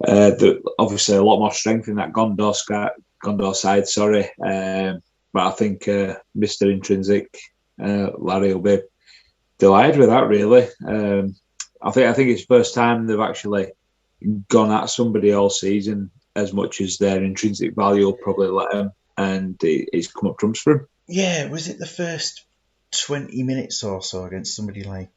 Obviously, a lot more strength in that Gondor side, sorry. But I think Mr. Intrinsic, Larry, will be delighted with that, really. I think it's the first time they've actually gone at somebody all season as much as their intrinsic value will probably let them, and it's come up trumps for him. Yeah, was it the first 20 minutes or so against somebody like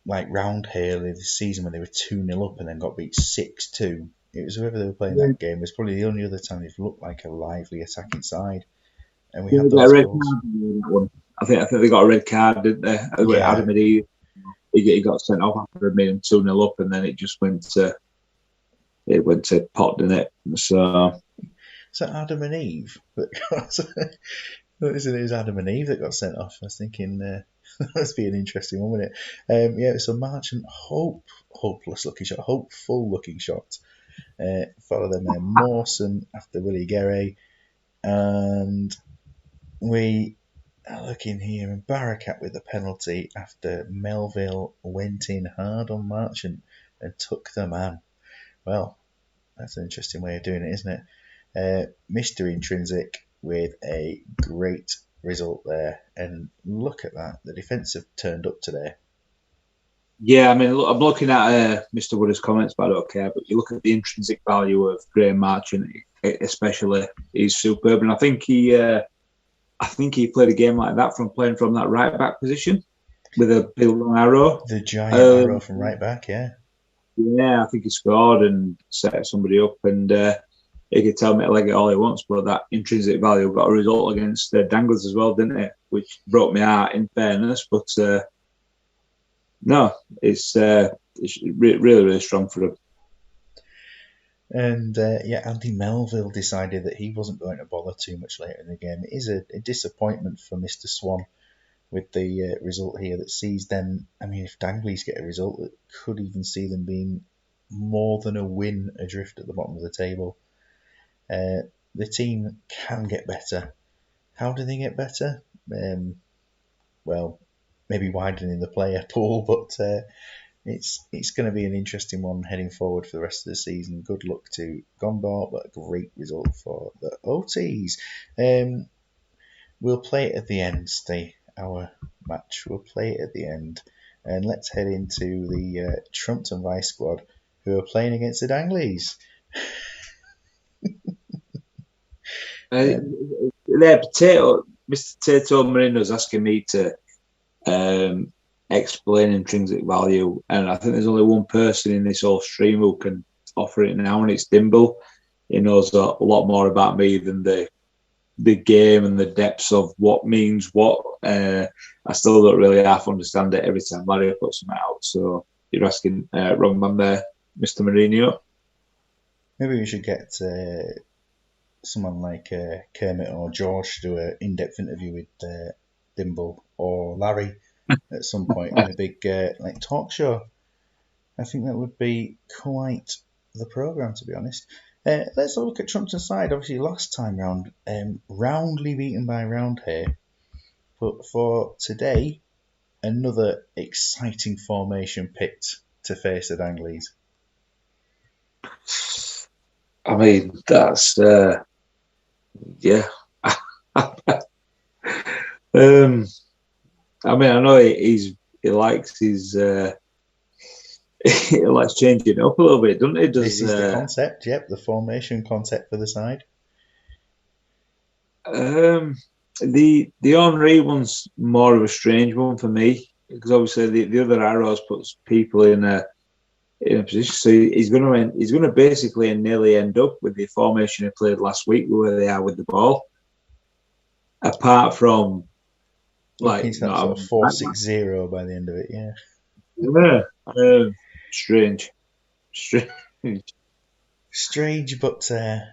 Roundhill this season when they were 2-0 up and then got beat 6-2? It was whoever they were playing that game. It was probably the only other time they've looked like a lively attacking side. And we had They got a those red goals. card in that one. I think they got a red card, didn't they? Yeah. Adam Adee, he got sent off after being 2-0 up, and then it just went to pot, didn't it? So Adam and Eve that got it was Adam and Eve that got sent off. I was thinking that must be an interesting one, wouldn't it? Yeah, it's a Marchant hopeful looking shot. Follow them there, Mawson after Willie Guerre, and we are looking here, and Barakat with the penalty after Melville went in hard on Marchant and took the man. Well, that's an interesting way of doing it, isn't it? Mr. Intrinsic with a great result there. And look at that. The defence have turned up today. yeah, I mean, look, I'm looking at Mr. Wood's comments, but I don't care. But you look at the intrinsic value of Graham Marchant, especially, he's superb, and I think he played a game like that from playing from that right back position with a big long arrow. The giant arrow from right back, yeah. Yeah, I think he scored and set somebody up, and he could tell me to leg it all he wants, but that intrinsic value got a result against Danglers as well, didn't it? Which broke me heart, in fairness, but no, it's really, really strong for him. And Andy Melville decided that he wasn't going to bother too much later in the game. It is a disappointment for Mr. Swan with the result here that sees them. I mean, if Danglies get a result, that could even see them being more than a win adrift at the bottom of the table. The team can get better. How do they get better? Well, maybe widening the player pool, but it's going to be an interesting one heading forward for the rest of the season. Good luck to Gondor, but a great result for the OTs. We'll play it at the end, our match. We'll play it at the end. And let's head into the Trumpton Vice squad, who are playing against the Danglies. Mr. Potato Marino's asking me to explain intrinsic value, and I think there's only one person in this whole stream who can offer it now, and it's Dimble. He knows a lot more about me than the game and the depths of what means what. I still don't really half understand it every time Larry puts them out. So you're asking wrong man there, Mr. Marino. Maybe we should get someone like Kermit or George to do an in-depth interview with Dimble or Larry at some point in a big like talk show. I think that would be quite the programme, to be honest. Let's have a look at Trumpton's side. Obviously, last time round, roundly beaten by Roundhay. But for today, another exciting formation picked to face the Danglies. I mean, that's yeah. I mean, I know he likes his he likes changing it up a little bit, doesn't he? This is the concept. Yep, the formation concept for the side. The Henri one's more of a strange one for me because obviously the other arrows puts people in a position. So he's going to basically nearly end up with the formation he played last week, where they are with the ball. Apart from like he's got sort of 4-6-0 by the end of it, yeah. Yeah, strange, but I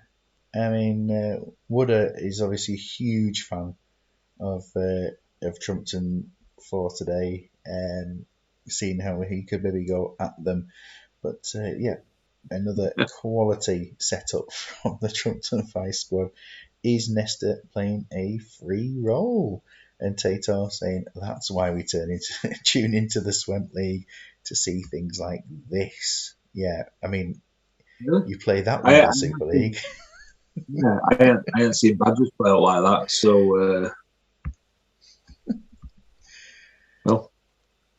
mean, Wooder is obviously a huge fan of Trumpton for today, seeing how he could maybe go at them. But yeah, another quality setup from the Trumpton Vice squad. Is Nesta playing a free role? And Tatar saying that's why we tune into the Swemp League to see things like this. Yeah, I mean, Really? you play that one I, in I, the Super ain't League. yeah, I ain't seen Badgers play out like that. So, well,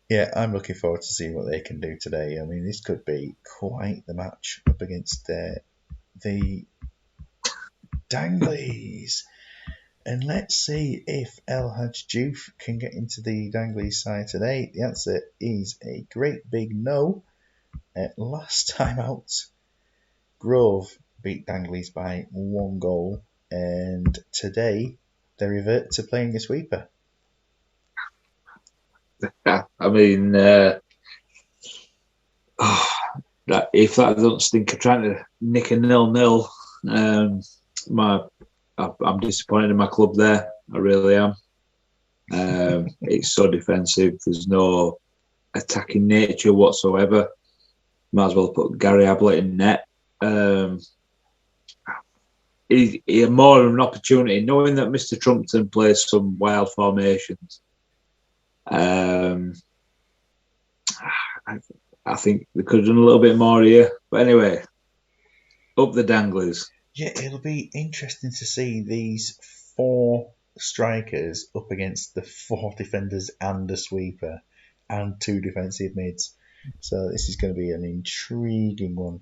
Yeah, I'm looking forward to seeing what they can do today. I mean, this could be quite the match up against the Danglies. And let's see if El Hadj Diouf can get into the Danglies side today. The answer is a great big no. Last time out, Grove beat Danglies by 1 goal, and today they revert to playing a sweeper. yeah, I mean, if that doesn't stink of trying to nick a 0-0, my I'm disappointed in my club there. I really am. It's so defensive. There's no attacking nature whatsoever. Might as well put Gary Ablett in net. He had more of an opportunity, knowing that Mr. Trumpton plays some wild formations. I, I think they could have done a little bit more here. But anyway, up the Danglers. Yeah, it'll be interesting to see these 4 strikers up against the 4 defenders and a sweeper and 2 defensive mids. So this is going to be an intriguing one.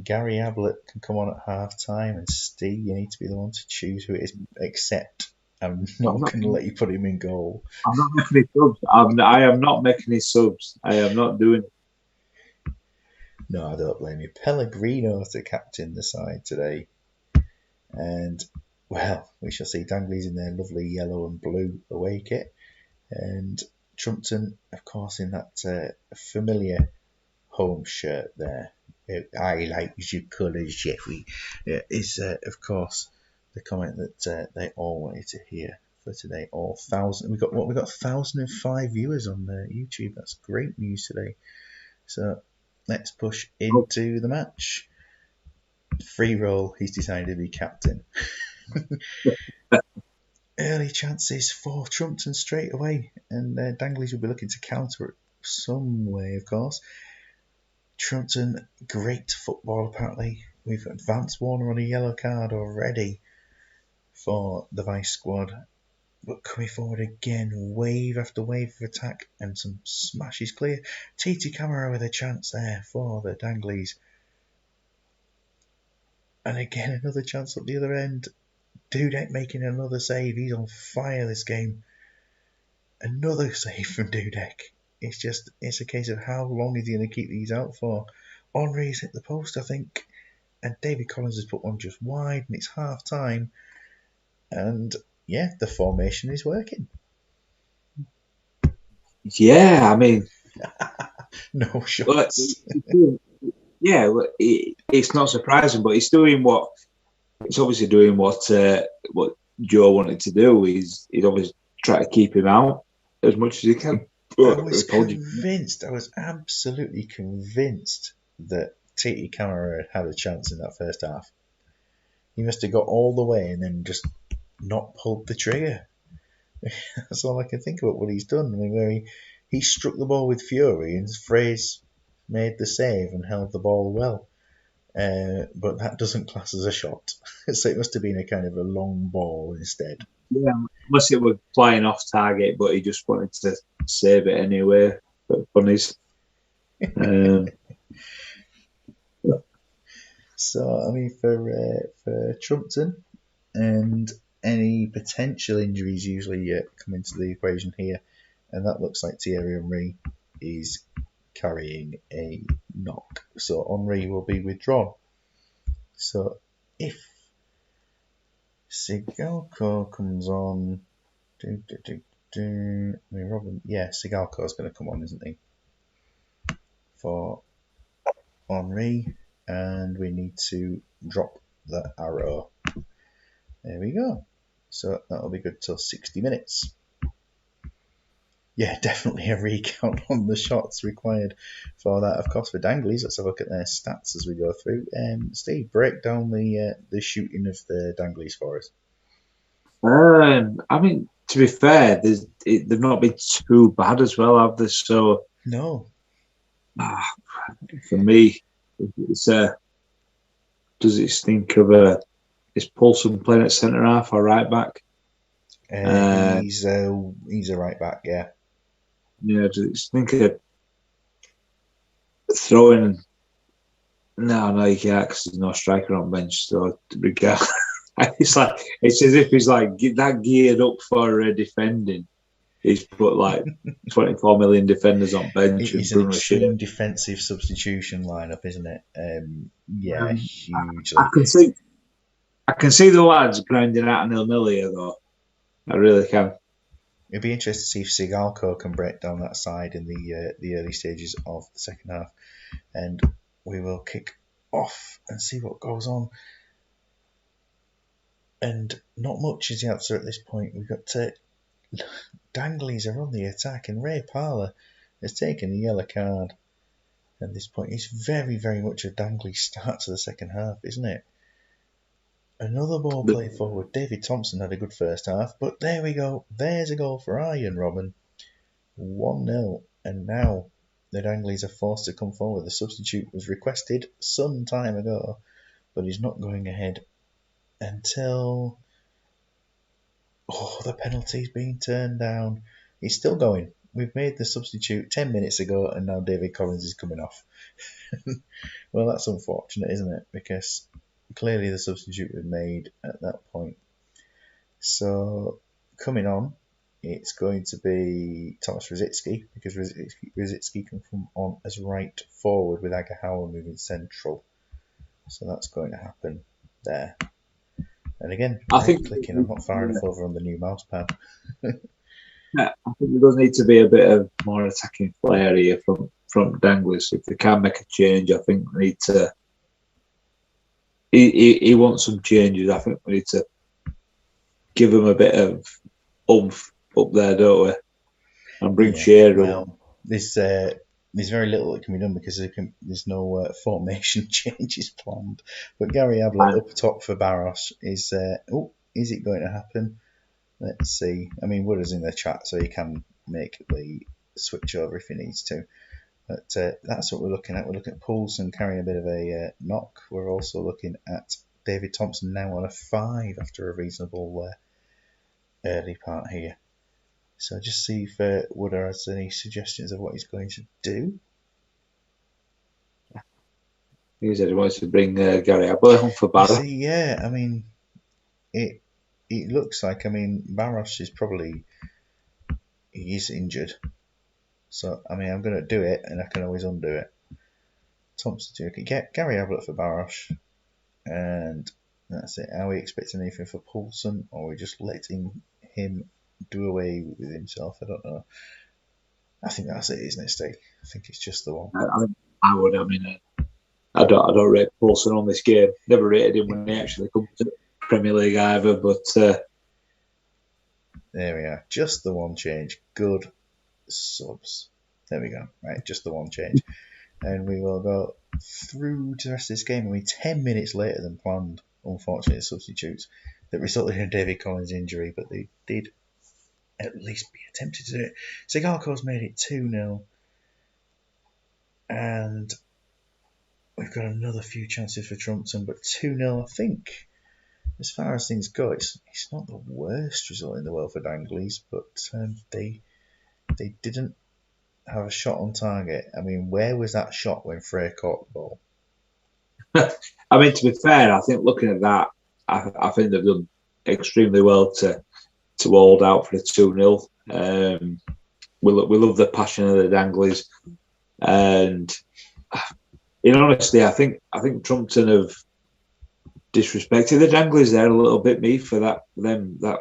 Gary Ablett can come on at half time, and Steve, you need to be the one to choose who it is. Except I'm not going to let you put him in goal. I'm not making his subs. I am not making his subs. I am not doing it. No, I don't blame you. Pellegrino to captain the side today. And, well, we shall see Danglies in their lovely yellow and blue away kit. And Trumpton, of course, in that familiar home shirt there. I like your colours, Jeffrey. Is, of course, the comment that they all wanted to hear for today. All 1,000. We got 1,005 viewers on YouTube. That's great news today. So let's push into the match. Free roll. He's decided to be captain. Early chances for Trumpton straight away, and Danglies will be looking to counter it some way, of course. Trumpton, great football apparently. We've got Vance Warner on a yellow card already for the Vice squad. But coming forward again, wave after wave of attack, and some smashes clear. TT Camara with a chance there for the Danglies. And again, another chance at the other end. Dudek making another save. He's on fire this game. Another save from Dudek. It's a case of how long is he going to keep these out for. Henri's hit the post, I think. And David Collins has put one just wide, and it's half time. And yeah, the formation is working. Yeah, I mean, No shots. yeah, it's not surprising, but he's doing what it's obviously doing what Joe wanted to do. He's obviously trying to keep him out as much as he can. I was absolutely convinced that TT Camara had a chance in that first half. He must have got all the way and then just not pulled the trigger. That's all I can think about what he's done. I mean, where he struck the ball with fury and Fraze made the save and held the ball well. But that doesn't class as a shot. So it must have been a kind of a long ball instead. Yeah, unless it was flying off target, but he just wanted to save it anyway. But funnies. So I mean, for Trumpton and any potential injuries usually come into the equation here, and that looks like Thierry Henry is carrying a knock, so Henry will be withdrawn. So if Sigalko comes on, I mean, Robin, yeah, Sigalko is going to come on, isn't he? For Henry, and we need to drop the arrow. There we go. So that'll be good till 60 minutes. Yeah, definitely a recount on the shots required for that. Of course, for Danglies, let's have a look at their stats as we go through. Steve, break down the shooting of the Danglies for us. I mean, to to be fair, they've not been too bad as well, have they? So No. for me, it's does it think of is Paulson playing at centre half or right back? He's a right back, yeah. Yeah, does it think of throwing? No, you can't because there's no striker on bench. So regard, it's as if he's like that geared up for defending. He's put like 24 million defenders on bench It and is an Bruno Shea. extreme defensive substitution lineup, isn't it? Yeah, I hugely. can see, I can see the lads grinding out a 0-0 here though. I really can. It'd be interesting to see if Sigalko can break down that side in the early stages of the second half, and we will kick off and see what goes on. And not much is the answer at this point. We've got Danglies are on the attack, and Ray Parlour has taken a yellow card. At this point, it's very, very much a Dangley start to the second half, isn't it? Another ball played forward. David Thompson had a good first half, but there we go. There's a goal for Iron Robin. 1-0. And now the Danglies are forced to come forward. The substitute was requested some time ago, but he's not going ahead until the penalty's been turned down. He's still going. We've made the substitute 10 minutes ago, and now David Collins is coming off. Well, that's unfortunate, isn't it? Because clearly the substitute was made at that point. So coming on, it's going to be Thomas Rosicki, because Rosicki can come on as right forward with Agahawa moving central. So that's going to happen there. And again, I think clicking. I'm not far enough over on the new mouse pad. I think there does need to be a bit of more attacking flair here from Danglers. If they can make a change, I think we need to. He wants some changes. I think we need to give him a bit of oomph up there, don't we? And bring Shearer. Well, there's very little that can be done because there's no formation changes planned. But Gary Ablett up top for Barros is. Is it going to happen? Let's see. I mean, Wood is in the chat, so he can make the switch over if he needs to. But that's what we're looking at. We're looking at Poulsen carrying a bit of a knock. We're also looking at David Thompson now on a 5 after a reasonable early part here. So just see if Wood has any suggestions of what he's going to do. He said he wants to bring Gary Ablett on for Barra. Yeah, I mean, it looks like, Barros is he is injured. So, I'm going to do it, and I can always undo it. Thompson, get Gary Ablett for Barros, and that's it. Are we expecting anything for Poulsen, or are we just letting him do away with himself? I don't know. I think that's it, isn't it, Steve? I think it's just the one. I would. I don't rate Poulsen on this game. Never rated him when he actually comes to Premier League either. But there we are. Just the one change. Good subs. There we go. Right, just the one change. And we will go through to the rest of this game. 10 minutes later than planned, unfortunately, substitutes that resulted in a David Collins injury, but they did at least be attempted to do it. Sigalko's made it 2-0. And we've got another few chances for Trumpton, but 2-0, I think, as far as things go, it's not the worst result in the world for Danglies, but they didn't have a shot on target. Where was that shot when Frey caught the ball? To be fair, I think looking at that, I think they've done extremely well to hold out for the 2-0. We love the passion of the Danglies, and in honesty, I think Trumpton have disrespected the Danglies there a little bit. Me for that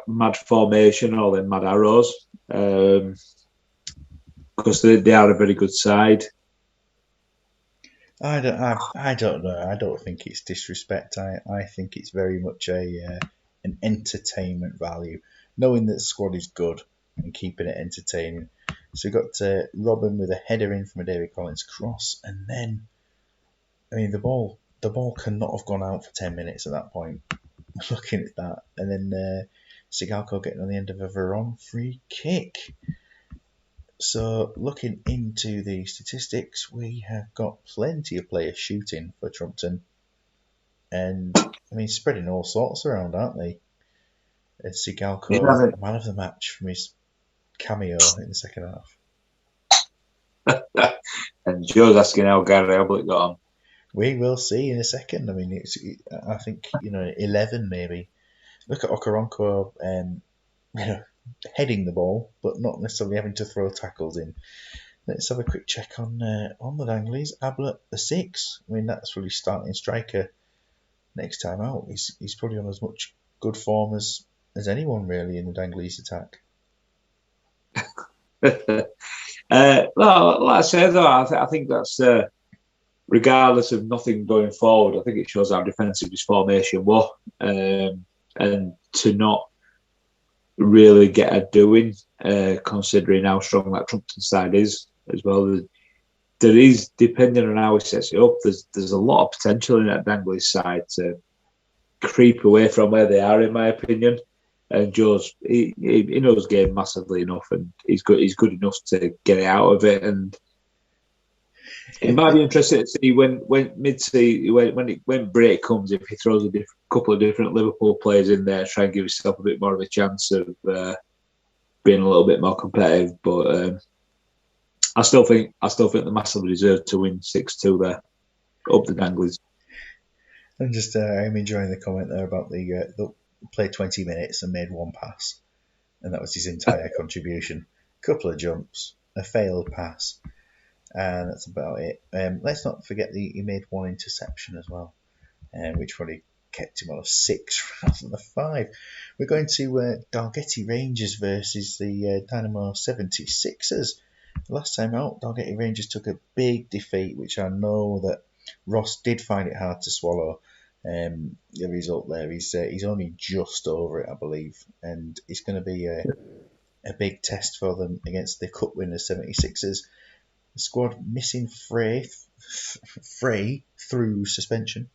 mad formation or them mad arrows, because they are a very good side. I don't know. I don't think it's disrespect. I think it's very much an entertainment value, knowing that the squad is good and keeping it entertaining. So we've got Robin with a header in from a David Collins cross, and then the ball cannot have gone out for 10 minutes at that point. Looking at that, and then Sigalko getting on the end of a Veron free kick. So looking into the statistics, we have got plenty of players shooting for Trumpton. And, I mean, spreading all sorts around, aren't they? And Sigalko, man of the match from his cameo in the second half. And Joe's asking how Gary Ablett got on. We will see in a second. I mean, I think, 11 maybe. Look at Okoronkwo, heading the ball, but not necessarily having to throw tackles in. Let's have a quick check on the Danglies. Ablett, the 6. I mean, that's really starting striker next time out. He's probably on as much good form as anyone really in the Danglies attack. Well, like I say though, I think that's regardless of nothing going forward. I think it shows how defensive his formation was, and to not really get a doing, considering how strong that Trumpton side is as well. There is, depending on how he sets it up, there's a lot of potential in that Danglies side to creep away from where they are, in my opinion. And Joe's he knows game massively enough, and he's good enough to get it out of it. And it might be interesting to see when break comes, if he throws a couple of different Liverpool players in there, try and give himself a bit more of a chance of being a little bit more competitive. But I still think they massively deserve to win 6-2 there, up the Danglies. I'm enjoying the comment there about the played 20 minutes and made one pass, and that was his entire contribution. A couple of jumps, a failed pass, and that's about it. Let's not forget he made one interception as well, which probably kept him on a 6 rather than a 5. We're going to Dalgety Rangers versus the Dynamo 76ers. Last time out, Dalgety Rangers took a big defeat, which I know that Ross did find it hard to swallow. The result there, he's only just over it, I believe, and it's going to be a big test for them against the cup winners 76ers. The squad missing Frey through suspension,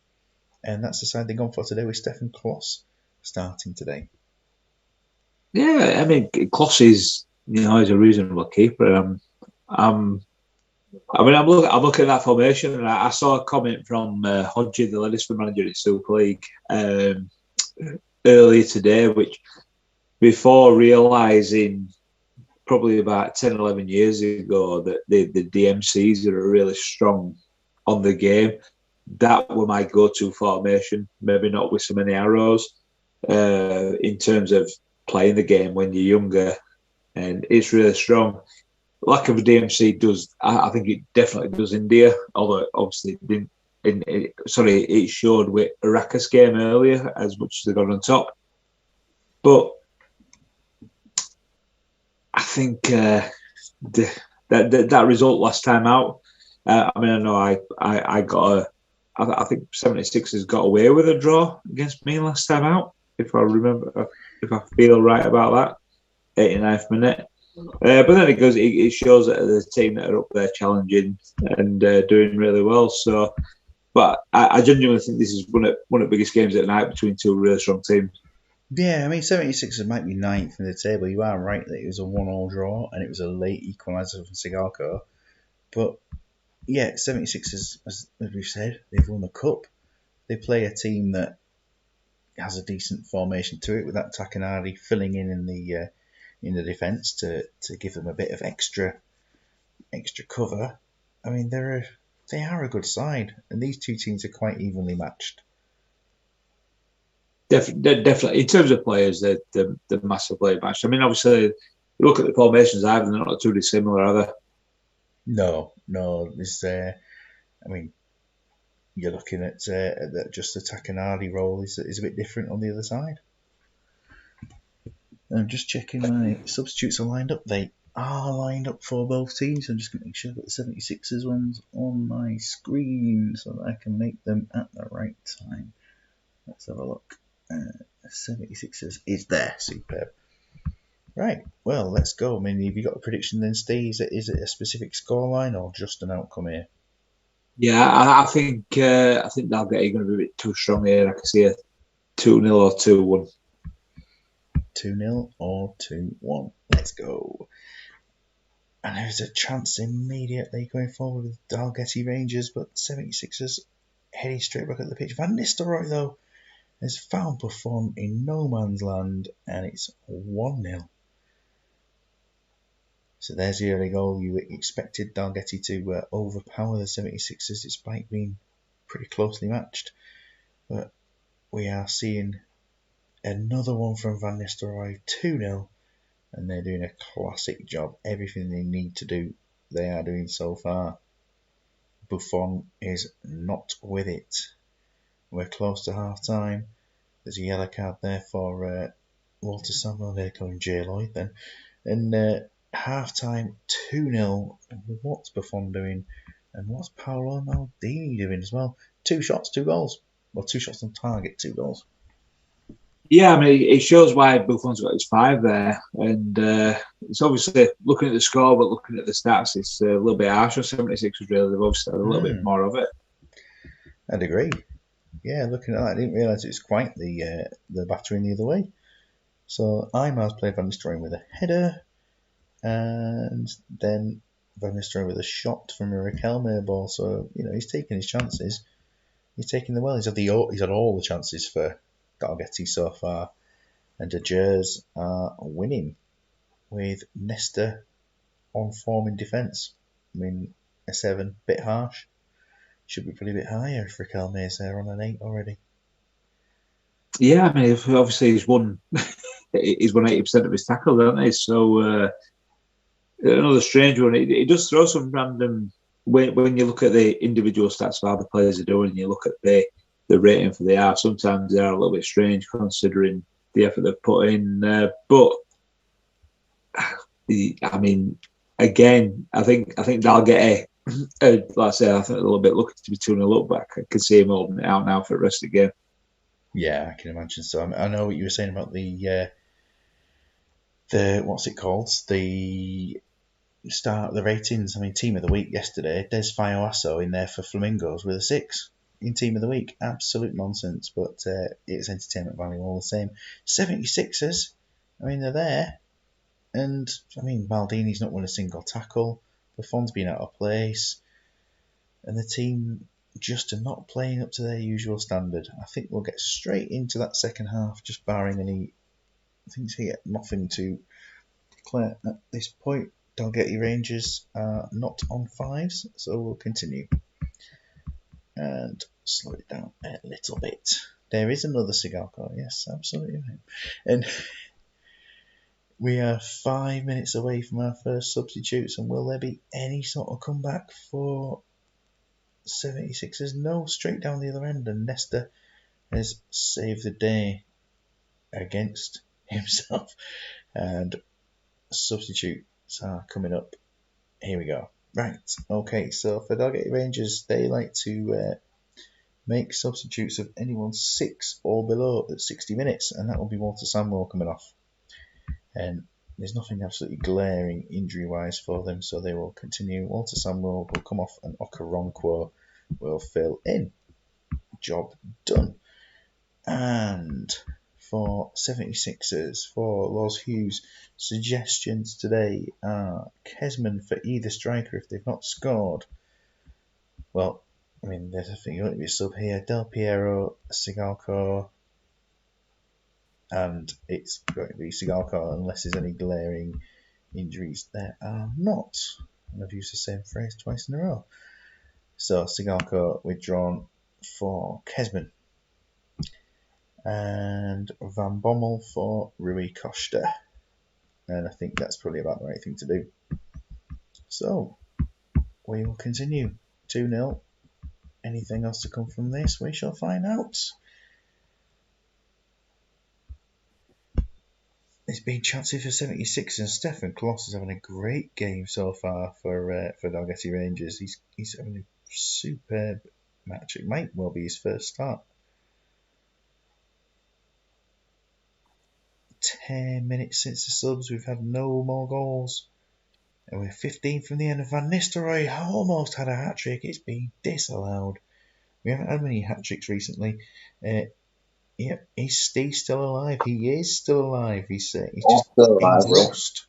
and that's the side they've gone for today with Stefan Kloss starting today. Yeah, I mean, Kloss is a reasonable keeper. I'm looking at that formation, and I saw a comment from Hodgie, the Leicester manager in Super League, earlier today, which, before realising probably about 10, 11 years ago that the DMCs are really strong on the game, that were my go-to formation, maybe not with so many arrows, in terms of playing the game when you're younger, and it's really strong. Lack of a DMC does, I think it definitely does India, although obviously it didn't. It showed with Araka's game earlier as much as they got on top. But I think that result last time out, I know I got I think 76ers got away with a draw against me last time out, if I feel right about that, 89th minute. But then it shows that the team that are up there challenging and doing really well. So, but I genuinely think this is one of the biggest games at night between two really strong teams. Yeah, I mean, 76ers might be 9th in the table. You are right that it was a 1-1 draw and it was a late equaliser from Sigalko. But yeah, 76ers, as we've said, they've won the cup. They play a team that has a decent formation to it, with that Takanari filling in the defence to give them a bit of extra cover. I mean, they are a good side, and these two teams are quite evenly matched. Definitely, in terms of players, they're massively matched. I mean, obviously, you look at the formations they're not too dissimilar, are they? No. I mean, you're looking at just the Takanari role is a bit different on the other side. I'm just checking my substitutes are lined up. They are lined up for both teams. I'm just going to make sure that the 76ers one's on my screen so that I can make them at the right time. Let's have a look. 76ers is there. Superb. Right, well, let's go. I mean, have you got a prediction then, Steve? Is it a specific scoreline or just an outcome here? Yeah, I think Dalgety are going to be a bit too strong here. I can see a 2-0 or 2-1. 2-0 or 2-1. Let's go. And there's a chance immediately going forward with Dalgety Rangers, but 76ers heading straight back at the pitch. Van Nistelrooy, though, has found Buffon in no man's land, and it's 1-0. So there's the early goal. You expected Dalgety to overpower the 76ers despite being pretty closely matched. But we are seeing another one from Van Nistelrooy, 2-0. And they're doing a classic job. Everything they need to do, they are doing so far. Buffon is not with it. We're close to half time. There's a yellow card there for Walter Samuel. They're calling Jay Lloyd then. And half time, 2-0. What's Buffon doing? And what's Paolo Maldini doing as well? 2 shots, 2 goals. Well, 2 shots on target, 2 goals. Yeah, I mean, it shows why Buffon's got his 5 there. And it's obviously, looking at the score, but looking at the stats, it's a little bit harsh on 76ers, really. They've obviously had a little bit more of it. I'd agree. Yeah, looking at that, I didn't realise it was quite the battering the other way. So Imars played Van Nistelrooy with a header, and then Van Nistelrooy with a shot from a Riquelme ball. So he's taking his chances. He's taking them well. He's had all the chances for Dalgety so far, and the Jers are winning with Nesta on form in defence. I mean, a 7, bit harsh. Should be pretty bit higher if Riquelme is there on an 8 already. Yeah, I mean, obviously he's won 80% of his tackles, hasn't he? So another strange one. It does throw some random. When you look at the individual stats of how the players are doing, and you look at the rating for the half, sometimes they are a little bit strange considering the effort they've put in. But I mean, again, I think they'll get like I say, I think a little bit lucky to be 2-0 up, but I can see him holding it out now for the rest of the game. Yeah, I can imagine so. I know what you were saying about the what's it called? The ratings. I mean, team of the week yesterday. Des Fioasso in there for Flamingos with a 6 in team of the week. Absolute nonsense, but it's entertainment value all the same. 76ers. I mean, they're there, and I mean Maldini's not won a single tackle. Buffon's been out of place, and the team just are not playing up to their usual standard. I think we'll get straight into that second half, just barring any things here. Nothing to declare at this point. Dalgety Rangers are not on 5s, so we'll continue and slow it down a little bit. There is another cigar car, yes, absolutely. And we are 5 minutes away from our first substitutes, and will there be any sort of comeback for 76ers? No, straight down the other end, and Nesta has saved the day against himself. And substitutes are coming up. Here we go. Right, okay, so for Dalgety Rangers, they like to make substitutes of anyone 6 or below at 60 minutes, and that will be Walter Samuel coming off. And there's nothing absolutely glaring injury-wise for them, so they will continue. Walter Samuel will come off, and Okoronkwo will fill in. Job done. And for 76ers, for Los Hughes, suggestions today are Kesman for either striker if they've not scored. Well, I mean, there's a thing, you want to be a sub here. Del Piero, Sigalko, and it's going to be Sigalko unless there's any glaring injuries. There are not. And I've used the same phrase twice in a row. So Sigalko withdrawn for Kesman. And Van Bommel for Rui Costa. And I think that's probably about the right thing to do. So, we will continue. 2-0. Anything else to come from this? We shall find out. It's been chancy for 76 and Stefan Kloss is having a great game so far for Dalgety Rangers. He's having a superb match. It might well be his first start. 10 minutes since the subs, we've had no more goals. And we're 15 from the end of Van Nistelrooy. Almost had a hat-trick. It's been disallowed. We haven't had many hat-tricks recently. Yeah, he's still alive. He is still alive. He's Oh, just still alive, yeah. engrossed.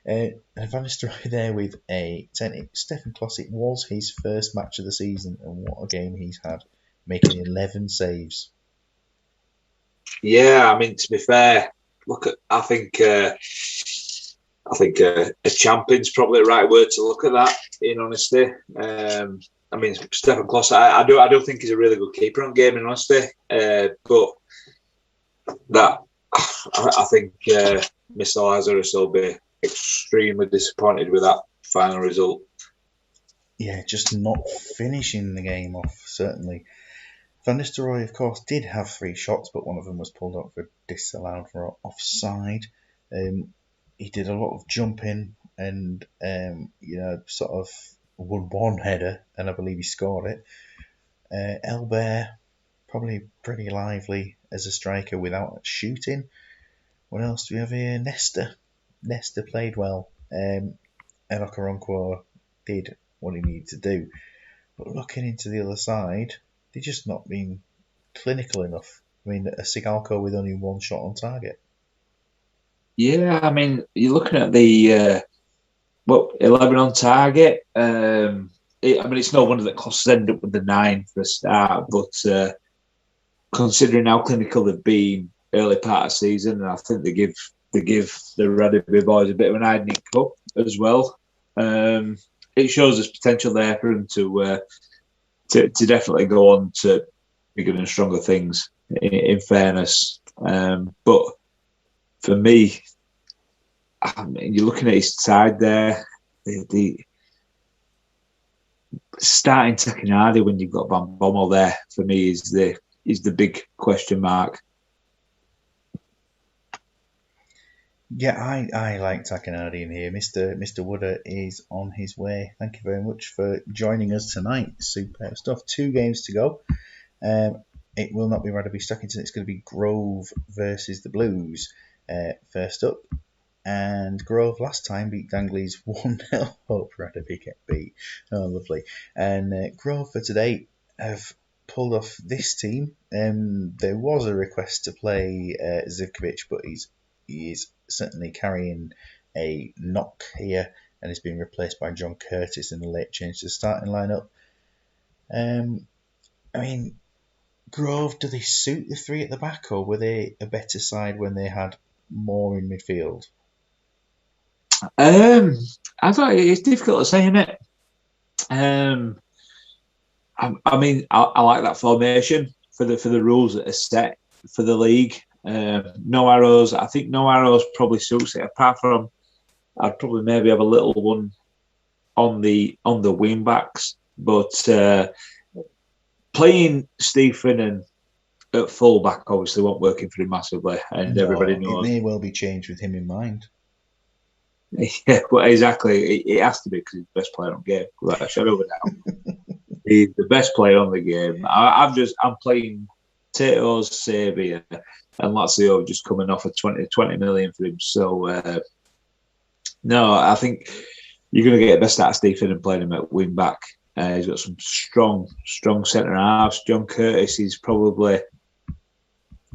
And Van Nistelrooy there with a 10. Stefan Kloss, it was his first match of the season, and what a game he's had, making 11 saves. Yeah, I mean, to be fair, I think a champion's probably the right word to look at that. In honesty, I mean, Stefan Kloss, I do think he's a really good keeper on game. In honesty, but that I think Mr. Lazarus will be extremely disappointed with that final result. Yeah, just not finishing the game off, certainly. Van Nistelrooy, of course, did have 3 shots, but one of them was pulled up for disallowed for offside. He did a lot of jumping and, sort of won one header, and I believe he scored it. Elbert, probably pretty lively as a striker without shooting. What else do we have here? Nesta played well. Enoch did what he needed to do. But looking into the other side, they've just not been clinical enough. I mean, a Sigalko with only 1 shot on target. Yeah, I mean, you're looking at the 11 on target. I mean, it's no wonder that Kloss ended up with the 9 for a start, but considering how clinical they've been early part of the season, I think they give the Radaby boys a bit of an hiding cup as well. It shows there's potential there for them to definitely go on to bigger and stronger things. In fairness, but for me, I mean, you're looking at his side there. The starting Takinadi when you've got Van Bommel there for me is the big question mark. Yeah, I like Takanadi in here. Mr. Wooder is on his way. Thank you very much for joining us tonight. Superb stuff. 2 games to go. It will not be Radaby Stockington. It's going to be Grove versus the Blues. First up. And Grove last time beat Dangley's 1-0. Hope Radaby get beat. Oh, lovely. And Grove for today have pulled off this team. There was a request to play Zivkovic, but he is certainly carrying a knock here and is being replaced by John Curtis in the late change to the starting lineup. I mean, Grove, do they suit the 3 at the back, or were they a better side when they had more in midfield? I thought it's difficult to say, isn't it? I mean, I like that formation for the rules that are set for the league. No arrows. I think no arrows probably suits it. Apart from, I'd probably maybe have a little one on the wing backs, but playing Stephen and at full back obviously won't work for him massively, and everybody It knows. may well be changed with him in mind. Yeah, but exactly, it has to be because he's the best player on the game, without a shadow of a doubt. He's the best player on the game. I'm playing Tato's Saviour, and Lazio just coming off a 20 million for him. So no, I think you're going to get the best out of Stephen and playing him at wing back. He's got some strong centre halves. John Curtis is probably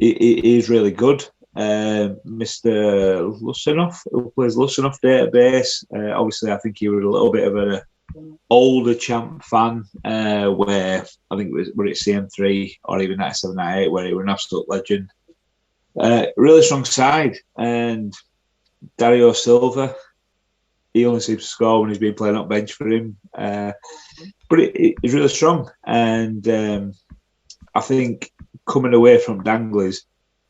he is really good. Mr. Lusinoff, who plays Lusinoff database. Obviously, I think he was a little bit of an older champ fan, where I think it was CM3 or even 97, 98, where he was an absolute legend. Really strong side, and Dario Silva, he only seems to score when he's been playing up bench for him. But he's really strong, and I think coming away from Dangley's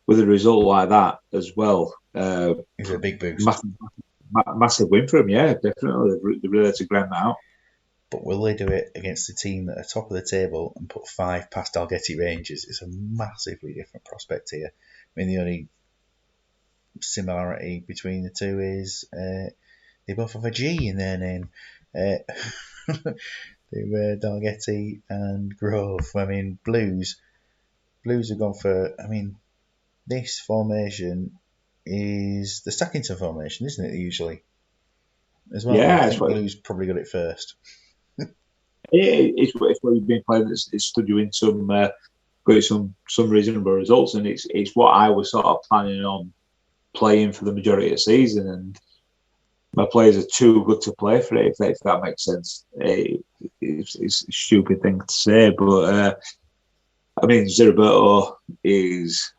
with a result like that as well, It's a big boost. Massive win for him, yeah, definitely. They really had to grind that out. But will they do it against a team that are top of the table and put 5 past Dalgety Rangers? It's a massively different prospect here. I mean, the only similarity between the two is they both have a G in their name. They were Dalgety and Grove. I mean, Blues have gone for. I mean, this formation is the Stackington formation, isn't it? Usually, as well. Yeah, I think Blues probably got it first. it's what you've been playing. It's stood you in some got some reasonable results, and it's what I was sort of planning on playing for the majority of the season. And my players are too good to play for it, if that makes sense. It's a stupid thing to say, but I mean, Zeriberto is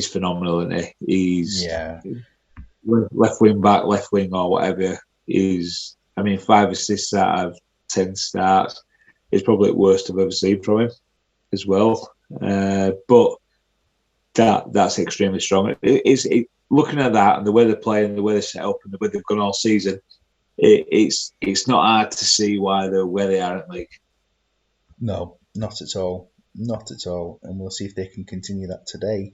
phenomenal, isn't he? He's left wing back, left wing, or whatever. Is, I mean, 5 assists out of 10 starts is probably the worst I've ever seen from him as well. But that's extremely strong. Looking at that and the way they're playing, the way they're set up, and the way they've gone all season, it's not hard to see why they're where they are in the league. No, not at all. Not at all. And we'll see if they can continue that today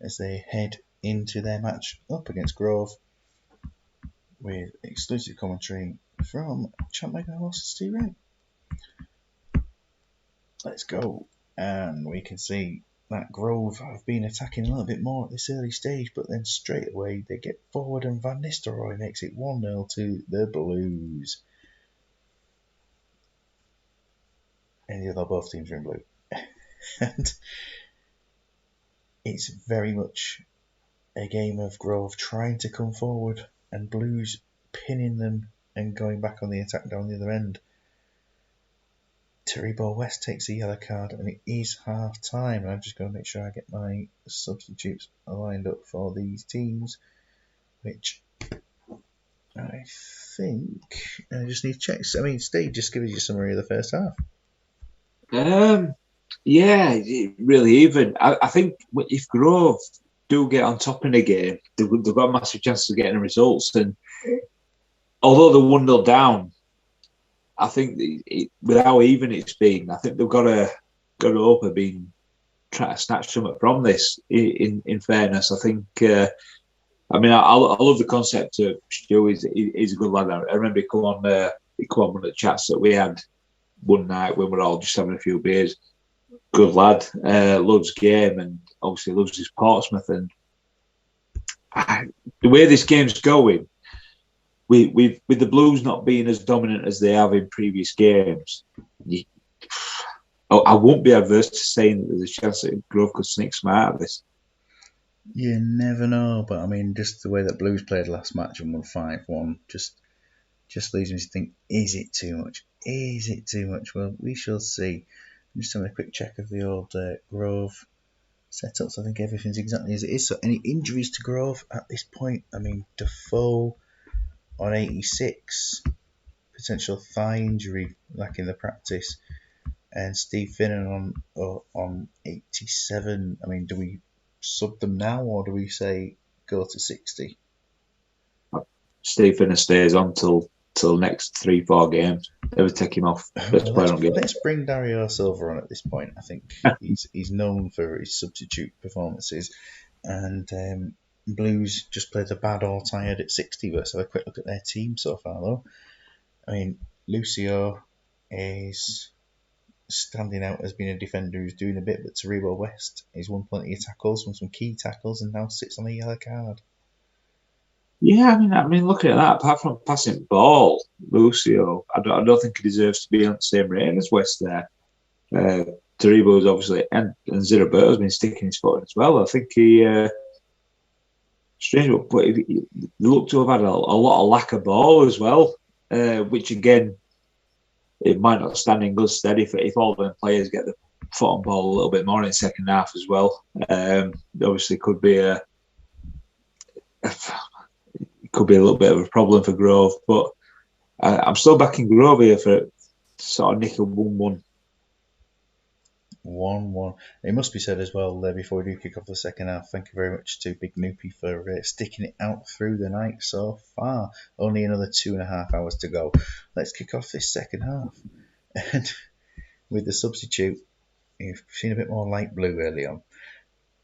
as they head into their match up against Grove with exclusive commentary from Champ Megahouse Steve Ray. Let's go. And we can see that Grove have been attacking a little bit more at this early stage, but then straight away they get forward and Van Nistelrooy makes it 1-0 to the Blues. And the other both teams are in blue. And it's very much a game of Grove trying to come forward and Blues pinning them and going back on the attack down the other end. Taribo West takes a yellow card and it is half time. I'm just going to make sure I get my substitutes lined up for these teams, which I think I just need to check. I mean, Steve, just give us your summary of the first half. Yeah, really even. I think if Grove do get on top in the game, they've got a massive chance of getting results. And although they're 1-0 down, I think with how even it's been, I think they've got to hope have been trying to snatch something from this. In fairness, I think. I mean, I love the concept of Stu. He's a good lad. I remember he come on one of the chats that we had one night when we were all just having a few beers. Good lad, loves game, and obviously loves his Portsmouth. And the way this game's going, with the Blues not being as dominant as they have in previous games, I won't be adverse to saying that there's a chance that Grove could sneak some out of this. You never know, but I mean, just the way that Blues played last match and won 5-1 just leaves me to think, is it too much? Is it too much? Well, we shall see. I'm just having a quick check of the old Grove setups. I think everything's exactly as it is. So any injuries to Grove at this point? I mean, Defoe on 86, potential thigh injury lacking the practice, and Steve Finnan on 87. I mean, do we sub them now or do we say go to 60? Steve Finnan stays on till next 3-4 games. Never take him off. Let's bring Dario Silva on at this point. I think he's known for his substitute performances, and Blues just played the bad all tired at 60. Let's have a quick look at their team so far, though. I mean, Lucio is standing out as being a defender who's doing a bit, but Taribo West has won plenty of tackles, won some key tackles, and now sits on a yellow card. Yeah, I mean, looking at that, apart from passing ball, Lucio, I don't think he deserves to be on the same rating as West there. Taribo's obviously, and Ziraberto's been sticking his foot in as well. I think he, strange, but he looked to have had a lot of lack of ball as well, which again, it might not stand in good stead if all the players get the foot on ball a little bit more in the second half as well. Obviously, could be a little bit of a problem for Grove, but I'm still backing Grove here for sort of nick a 1-1. 1-1. It must be said as well before we do kick off the second half, thank you very much to Big Noopy for sticking it out through the night so far. Only another 2.5 hours to go. Let's kick off this second half. And with the substitute, you've seen a bit more light blue early on.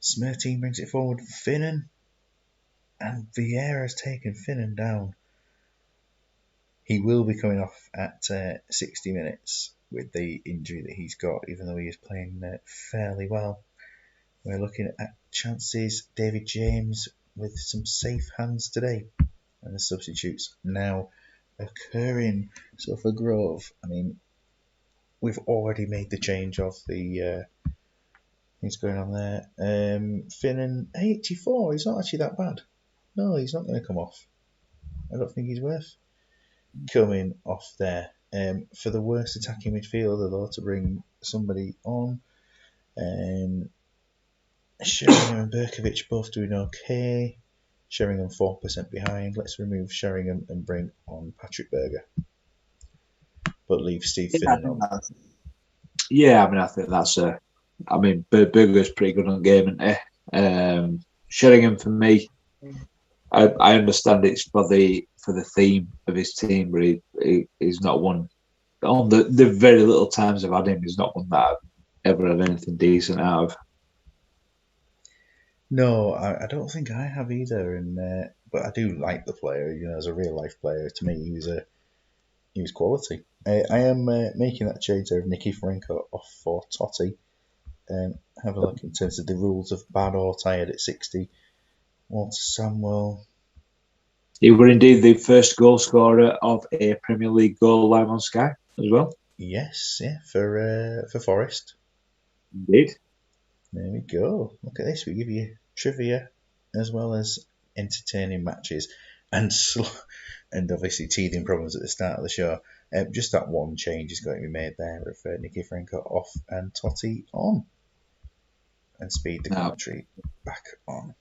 Smirteen brings it forward, Finnan, and Vieira's taken Finnan down. He will be coming off at 60 minutes with the injury that he's got, even though he is playing fairly well. We're looking at chances. David James with some safe hands today, and the substitutes now occurring. So for Grove, I mean, we've already made the change of the He's going on there. Finnan 84. He's not actually that bad. No, he's not going to come off. I don't think he's worth coming off there. For the worst attacking midfielder, though, to bring somebody on. Sheringham and Berkovic both doing okay. Sheringham 4% behind. Let's remove Sheringham and bring on Patrick Berger. But leave Steve Finnan on. Yeah, I mean, I think that's a. I mean, Berger's pretty good on game, isn't he? Sheringham for me, I understand it's for the theme of his team, but he's not one on the very little times I've had him. He's not one that I've ever had anything decent out of. No, I don't think I have either. And but I do like the player. As a real life player, to me, he was quality. I am making that change there of Nicky Franco off for Totti. Have a look in terms of the rules of bad or tired at 60. Walter Samuel. He were indeed the first goal scorer of a Premier League goal live on Sky as well. Yes, yeah, for Forest. Indeed. There we go. Look at this. We give you trivia as well as entertaining matches and and obviously teething problems at the start of the show. Just that one change is going to be made there of Nicky Franco off and Totti on. And speed the commentary back on.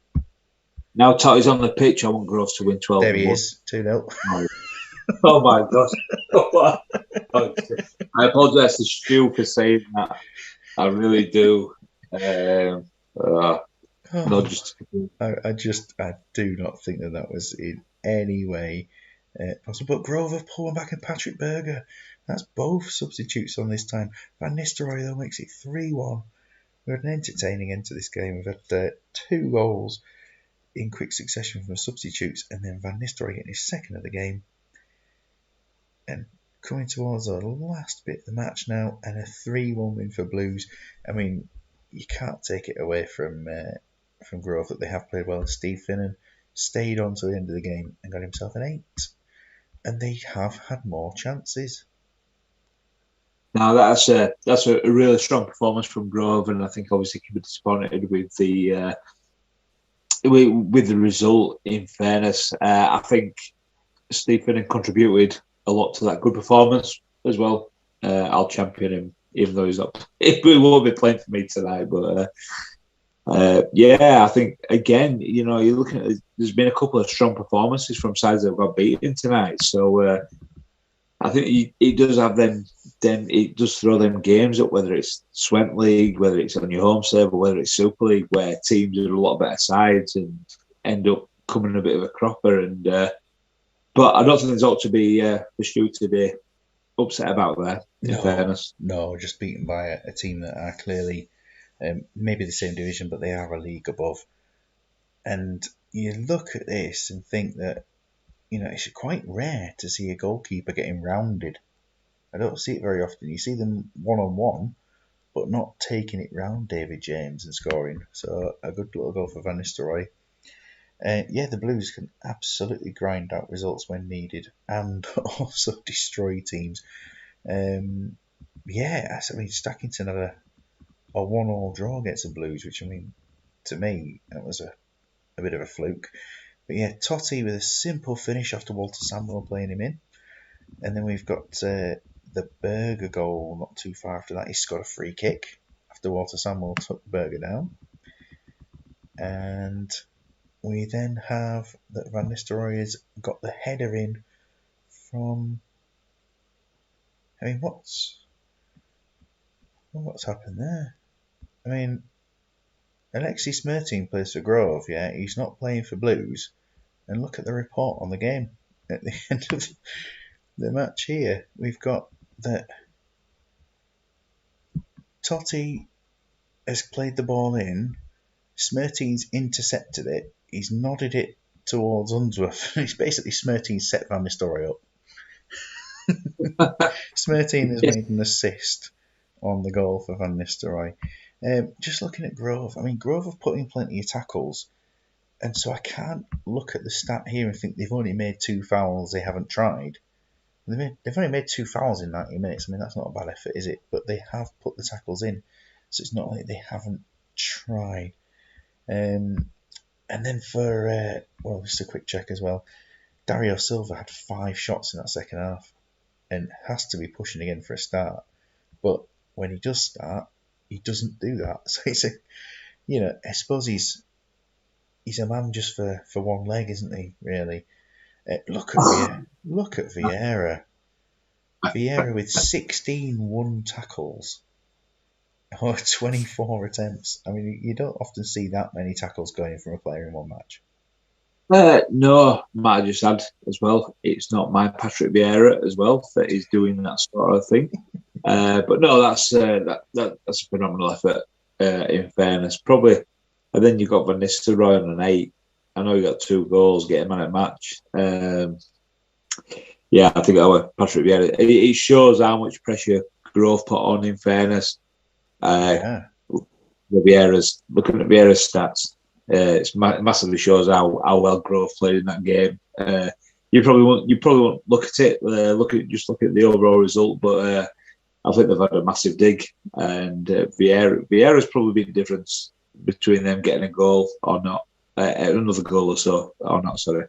Now Totti's on the pitch. I want Groves to win 12. There he is, 2-0. Oh my gosh. I apologise to Stu for saying that. I really do. I do not think that was in any way possible. But Grover pulling back and Patrick Berger. That's both substitutes on this time. Van Nistelrooy though makes it 3-1. We had an entertaining end to this game. We've had 2 goals in quick succession from substitutes, and then Van Nistelrooy getting his second of the game. And coming towards the last bit of the match now, and a 3-1 win for Blues. I mean, you can't take it away from Grove that they have played well. Steve Finnan stayed on to the end of the game and got himself an 8. And they have had more chances. Now that's a really strong performance from Grove, and I think obviously can be disappointed with the result. In fairness, I think Steve Finnan contributed a lot to that good performance as well. I'll champion him, even though he won't be playing for me tonight. But I think again, you're looking at. There's been a couple of strong performances from sides that got beaten tonight. So I think it does have them. Then it does throw them games up, whether it's Swemp League, whether it's on your home server, whether it's Super League, where teams are a lot better sides and end up coming a bit of a cropper. And but I don't think there's ought to be for Stu to be upset about there. In fairness, no, just beaten by a team that are clearly maybe the same division, but they are a league above. And you look at this and think that it's quite rare to see a goalkeeper getting rounded. I don't see it very often. You see them one-on-one, but not taking it round David James and scoring. So a good little goal for Van Nistelrooy. The Blues can absolutely grind out results when needed and also destroy teams. Stackington had a 1-1 draw against the Blues, which, to me, that was a bit of a fluke. But yeah, Totti with a simple finish after Walter Samuel playing him in. And then we've got the Berger goal not too far after that. He scored a free kick after Walter Samuel took Berger down. And we then have that Van Nistelrooy has got the header in from... what's happened there? Alexis Smertin plays for Grove, yeah? He's not playing for Blues. And look at the report on the game at the end of the match here. We've got that Totti has played the ball in. Smertin's intercepted it. He's nodded it towards Unsworth. It's basically Smertin set Van Nistelrooy up. Smertin has made an assist on the goal for Van Nistelrooy. Just looking at Grove, Grove have put in plenty of tackles, and so I can't look at the stat here and think they've only made 2 fouls they haven't tried. They've only made 2 fouls in 90 minutes. That's not a bad effort, is it? But they have put the tackles in, so it's not like they haven't try. And then for, just a quick check as well, Dario Silva had 5 shots in that second half and has to be pushing again for a start. But when he does start, he doesn't do that. So it's I suppose he's a man just for one leg, isn't he? Really. Look at Vieira. Vieira with 16 won tackles or 24 attempts. I mean, you don't often see that many tackles going in from a player in one match. No, might have just add as well. It's not my Patrick Vieira as well that is doing that sort of thing. But no, that's a phenomenal effort. In fairness, probably. And then you got Van Nistelrooy on an 8. I know you got 2 goals, get him man at match. Yeah, I think that was Patrick Vieira. It shows how much pressure Grove put on. In fairness, Vieira's looking at Vieira's stats. It massively shows how well Grove played in that game. You probably won't look at it. Look at the overall result, but I think they've had a massive dig, and Vieira's probably been the difference between them getting a goal or not, another goal or so or not. Sorry.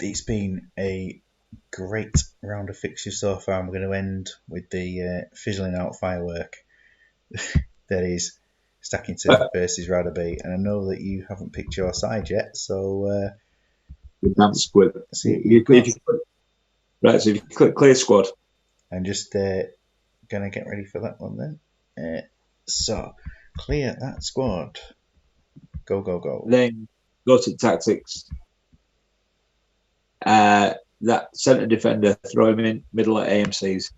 It's been a great round of fixtures so far. And we're going to end with the fizzling out firework that is Stackington versus Radaby. And I know that you haven't picked your side yet, so That's good. So if you click clear squad, I'm just going to get ready for that one then. So clear that squad. Go. Then go to tactics. That centre defender, throw him in middle at AMCs.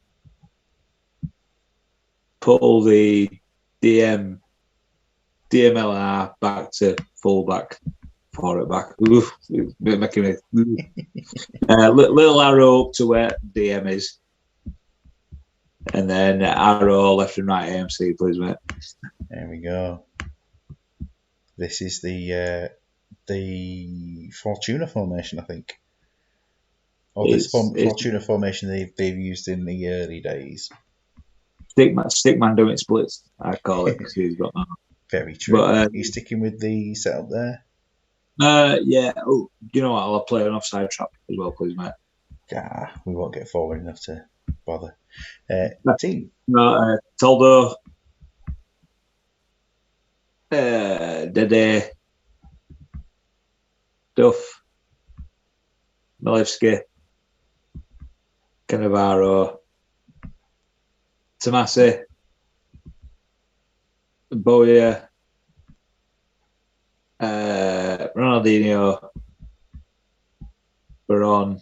Pull the DMLR back to fullback, forward back. Oof, making me little arrow up to where DM is, and then arrow left and right AMC, please, mate. There we go. This is the Fortuna formation, I think. Or this Fortuna formation they've used in the early days. Stickman doing splits, I call it, because he's got that. Very true. But, are you sticking with the setup there? Yeah. Oh, you know what? I'll play an offside trap as well, please, mate. We won't get forward enough to bother. Team. No, Toldo. Dede. Duff. Milevski. Cannavaro. Tomasi. Boya. Ronaldinho. Baron.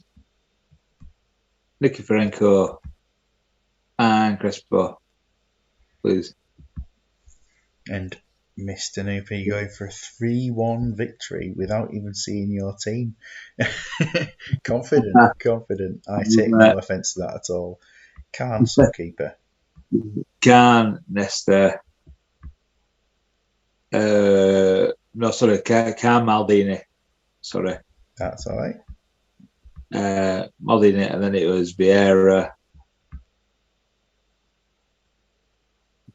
Nikiforenko. And Crespo. Please. And Mr. Noopy going for a 3-1 victory without even seeing your team. Confident. I take no offence to that at all. Khan, subkeeper. Khan, Nesta. Khan Maldini. Sorry. That's all right. Maldini, and then it was Vieira,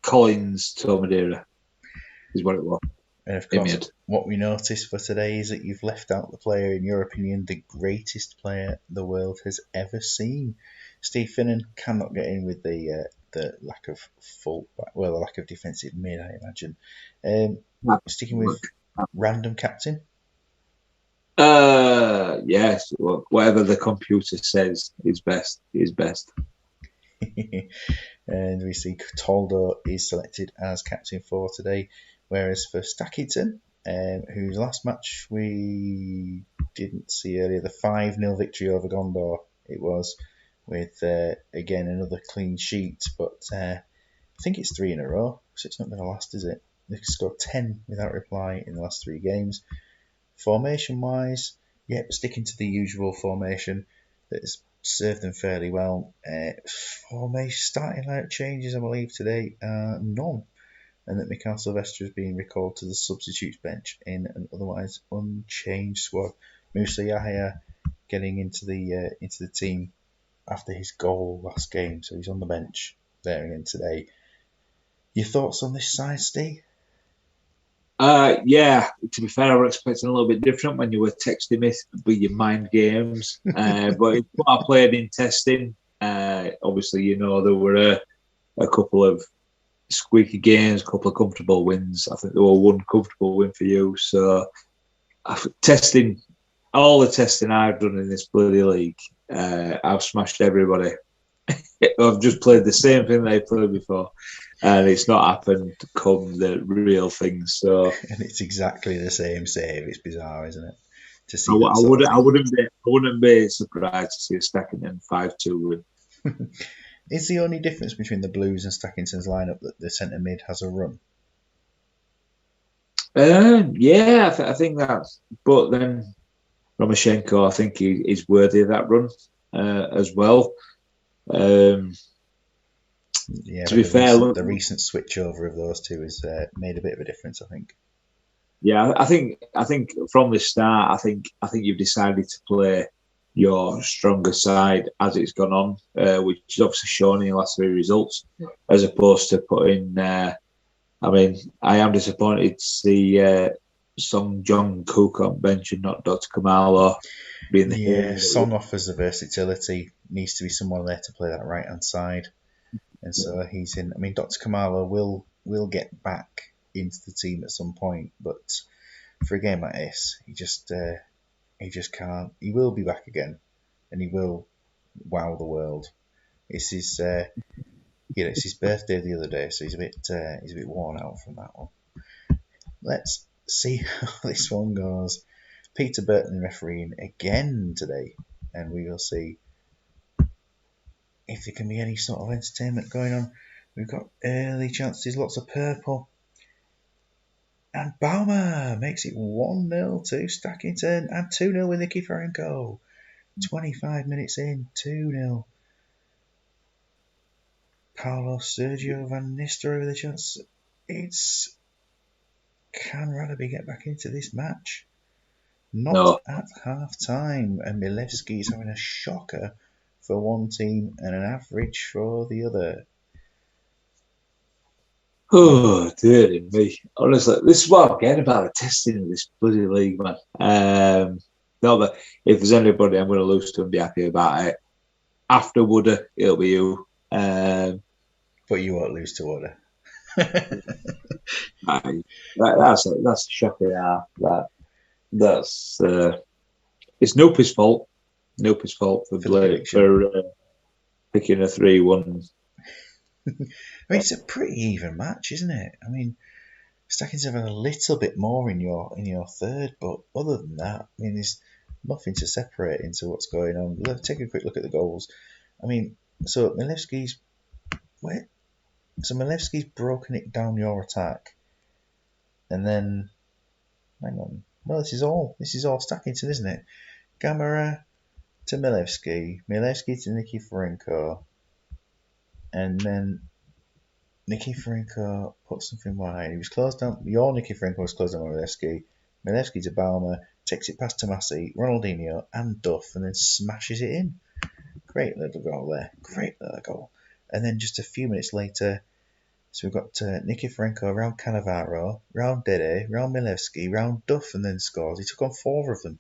Collins, Tomadera is what it was. And of course, what we noticed for today is that you've left out the player, in your opinion, the greatest player the world has ever seen. Steve Finnan cannot get in with the lack of the lack of defensive mid, I imagine. Sticking with random captain. Yes, whatever the computer says is best. And we see Toldo is selected as captain for today, whereas for Stackington, whose last match we didn't see earlier, the 5-0 victory over Gondor, it was, with again another clean sheet, but I think it's 3 in a row, so it's not going to last, is it? They've scored 10 without reply in the last 3 games. Formation wise, sticking to the usual formation that has served them fairly well. Formation starting lineup changes, I believe, today, none, and that Mikhail Silvestre is being recalled to the substitutes bench in an otherwise unchanged squad. Musa Yahya getting into the team after his goal last game, so he's on the bench there again today. Your thoughts on this side, Steve? Yeah, to be fair, I was expecting a little bit different when you were texting me with your mind games. But it's what I played in testing. Obviously, you know, there were a couple of squeaky games, a couple of comfortable wins. I think there were one comfortable win for you. So, testing, all the testing I've done in this bloody league, I've smashed everybody. I've just played the same thing they played before, and it's not happened come the real things. So And it's exactly the same save. It's bizarre, isn't it? To I, see that sort of I thing. wouldn't be surprised to see a Stackington 5-2 win. Is the only difference between the Blues and Stackington's lineup that the centre mid has a run? Yeah, I think that's. But then Romoshenko, I think he is worthy of that run as well. Yeah, To but be fair, look, the recent switch over of those two has made a bit of a difference, I think. yeah, I think from the start, I think you've decided to play your stronger side as it's gone on, which is obviously shown in the last three results, as opposed to putting. I mean, I am disappointed to see Song Jong Kook on bench and not Dr. Kamalo being the Yeah, hero. Song offers the versatility. Needs to be someone there to play that right hand side, and so he's in. I mean, Dr. Kamala will get back into the team at some point, but for a game like this, he just can't. He will be back again, and he will wow the world. It's his it's his birthday the other day, so he's a bit worn out from that one. Let's see how this one goes. Peter Burton refereeing again today, and we will see if there can be any sort of entertainment going on. We've got early chances, lots of purple. And Baumer makes it 1-0 to Stackington and 2-0 with Nikiforenko. 25 minutes in, 2-0. Carlos Sergio Van Nistelrooy with a chance. It's can Radaby get back into this match? Not No. at half time, and Milevski is having a shocker for one team and an average for the other. Oh, dear me. Honestly, this is what I'm getting about the testing of this bloody league, man. Not that if there's anybody I'm going to lose to and be happy about it, after Woody, it'll be you. But you won't lose to order. That's a shocking half. That's it's Nope's fault. Nope's fault For the prediction. for picking a 3-1. I mean, it's a pretty even match, isn't it? I mean, Stacking's having a little bit more in your third, but other than that, I mean, there's nothing to separate into what's going on. Let's take a quick look at the goals. I mean, so Milevski's broken it down your attack, and then hang on, no, this is all Stackington, isn't it? Gamera to Milevski to Nikiforenko, and then Nikiforenko put something wide. He was closed down. Your Nikiforenko was closed down by Milevski. Milevski to Balmer, takes it past Tomasi, Ronaldinho, and Duff, and then smashes it in. Great little goal there. Great little goal. And then just a few minutes later, so we've got Nikiforenko around Cannavaro, round Dede, round Milevski, round Duff, and then scores. He took on 4 of them.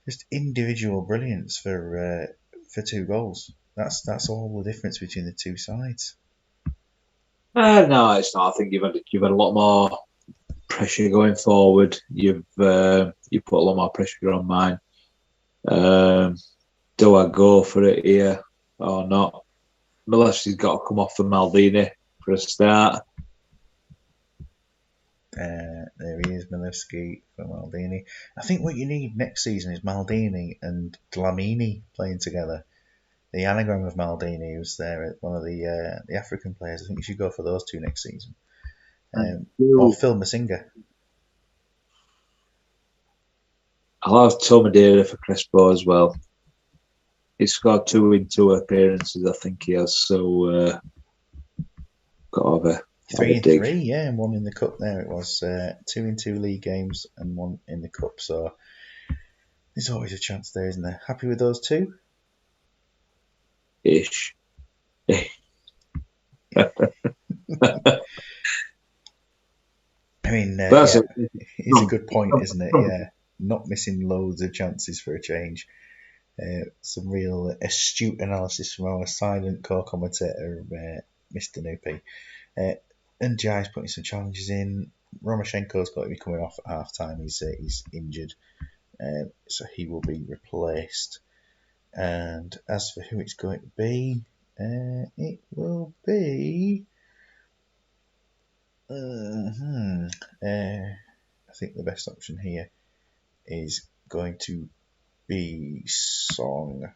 Just individual brilliance for 2 goals. That's all the difference between the two sides. No, it's not. I think you've had a lot more pressure going forward. You put a lot more pressure on mine. Do I go for it here or not? Milevski's got to come off for Maldini for a start. There he is, Milevski for Maldini. I think what you need next season is Maldini and Dlamini playing together. The anagram of Maldini, who's there, one of the African players. I think you should go for those two next season. Or Phil Masinga. I'll have Tomadera for Crespo as well. He's scored 2 in 2 appearances, I think he has. So got to have a 3 in dig. 3, yeah, and 1 in the cup. There it was 2 in 2 league games and 1 in the cup. So there's always a chance there, isn't there? Happy with those two? Ish. I mean, That's yeah, it's a good point, isn't it? Yeah, not missing loads of chances for a change. Some real astute analysis from our silent co-commentator, Mr. Noopy. And Jai's putting some challenges in. Romoshenko's got to be coming off at half time. He's injured, so he will be replaced. And as for who it's going to be, it will be. I think the best option here is going to be Song.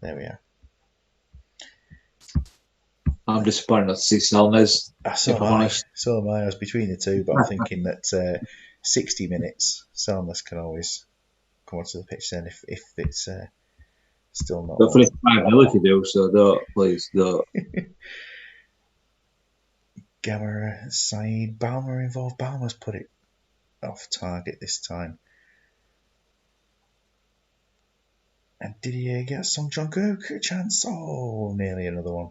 There we are. I'm disappointed not to see Selnes. So am I. So am I. I was between the two, but I'm thinking that 60 minutes, Selnes can always come onto the pitch then if it's still not. Don't finish 5-0 if you do, so don't, please, don't. Gamera, Saeed, Balmer involved. Balmer's put it off target this time. And did he get Song Jong-kook a chance? Oh, nearly another one.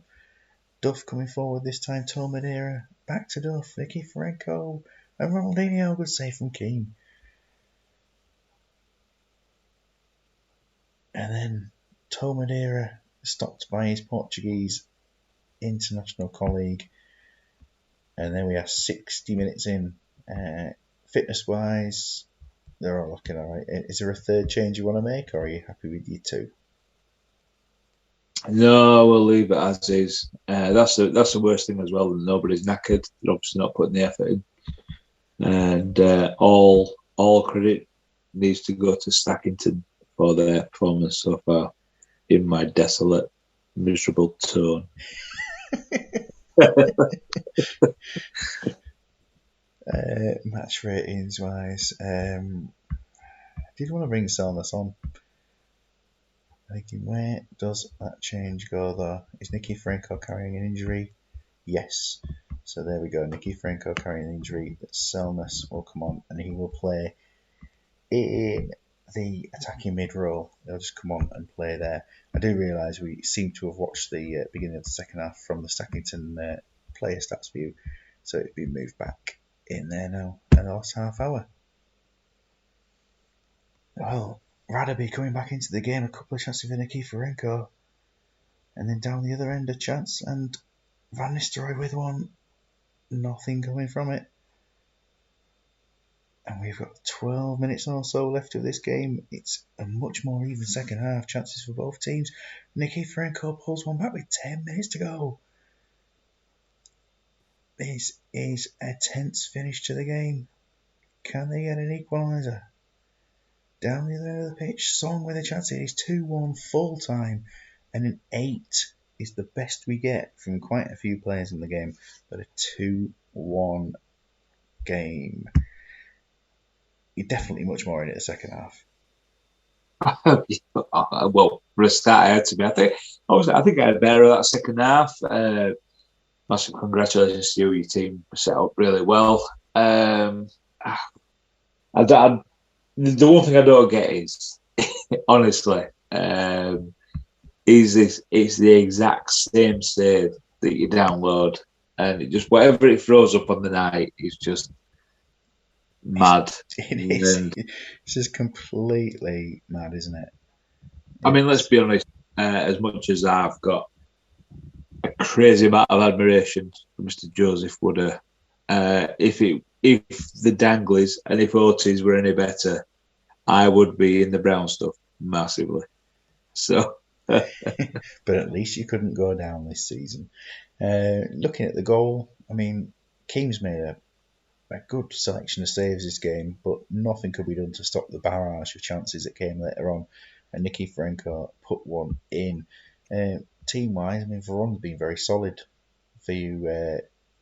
Duff coming forward this time. Madeira back to Duff. Nicky Franco and Ronaldinho. Good save from Keane. And then Madeira stopped by his Portuguese international colleague. And then we are 60 minutes in. Fitness-wise, they're all looking all right. Is there a third change you want to make, or are you happy with your two? No, we'll leave it as is. That's the worst thing as well. Nobody's knackered. They're obviously not putting the effort in. And all credit needs to go to Stackington for their performance so far in my desolate, miserable tone. Match ratings wise, I did want to bring Selmas on. Thinking, where does that change go though? Is Nicky Franco carrying an injury? Yes. So there we go. Nicky Franco carrying an injury. Selmas will come on and he will play in the attacking mid role. He'll just come on and play there. I do realise we seem to have watched the beginning of the second half from the Stackington player stats view, so it's been moved back in there now in the last half hour. Well, Radaby coming back into the game, a couple of chances for Nicky Franco, and then down the other end a chance, and Van Nistelrooy with one, nothing coming from it. And we've got 12 minutes or so left of this game. It's a much more even second half. Chances for both teams. Nicky Franco pulls one back with 10 minutes to go. This is a tense finish to the game. Can they get an equaliser? Down the other end of the pitch, Song with a chance. It is 2-1 full time. And an 8 is the best we get from quite a few players in the game. But a 2-1 game. You're definitely much more in it the second half. Well, for a start, I had to be. I think I had better that second half. Massive congratulations to you. Your team set up really well. The one thing I don't get is, honestly, is this? It's the exact same save that you download, and it just whatever it throws up on the night is just mad. It is. It's just completely mad, isn't it? I mean, let's be honest. As much as I've got a crazy amount of admiration for Mr. Joseph Wooder, if the Danglies and if Otis were any better, I would be in the brown stuff massively. So, but at least you couldn't go down this season. Looking at the goal, I mean, Keane's made a good selection of saves this game, but nothing could be done to stop the barrage of chances that came later on. And Nicky Franco put one in. Team-wise, I mean, Veron's been very solid for you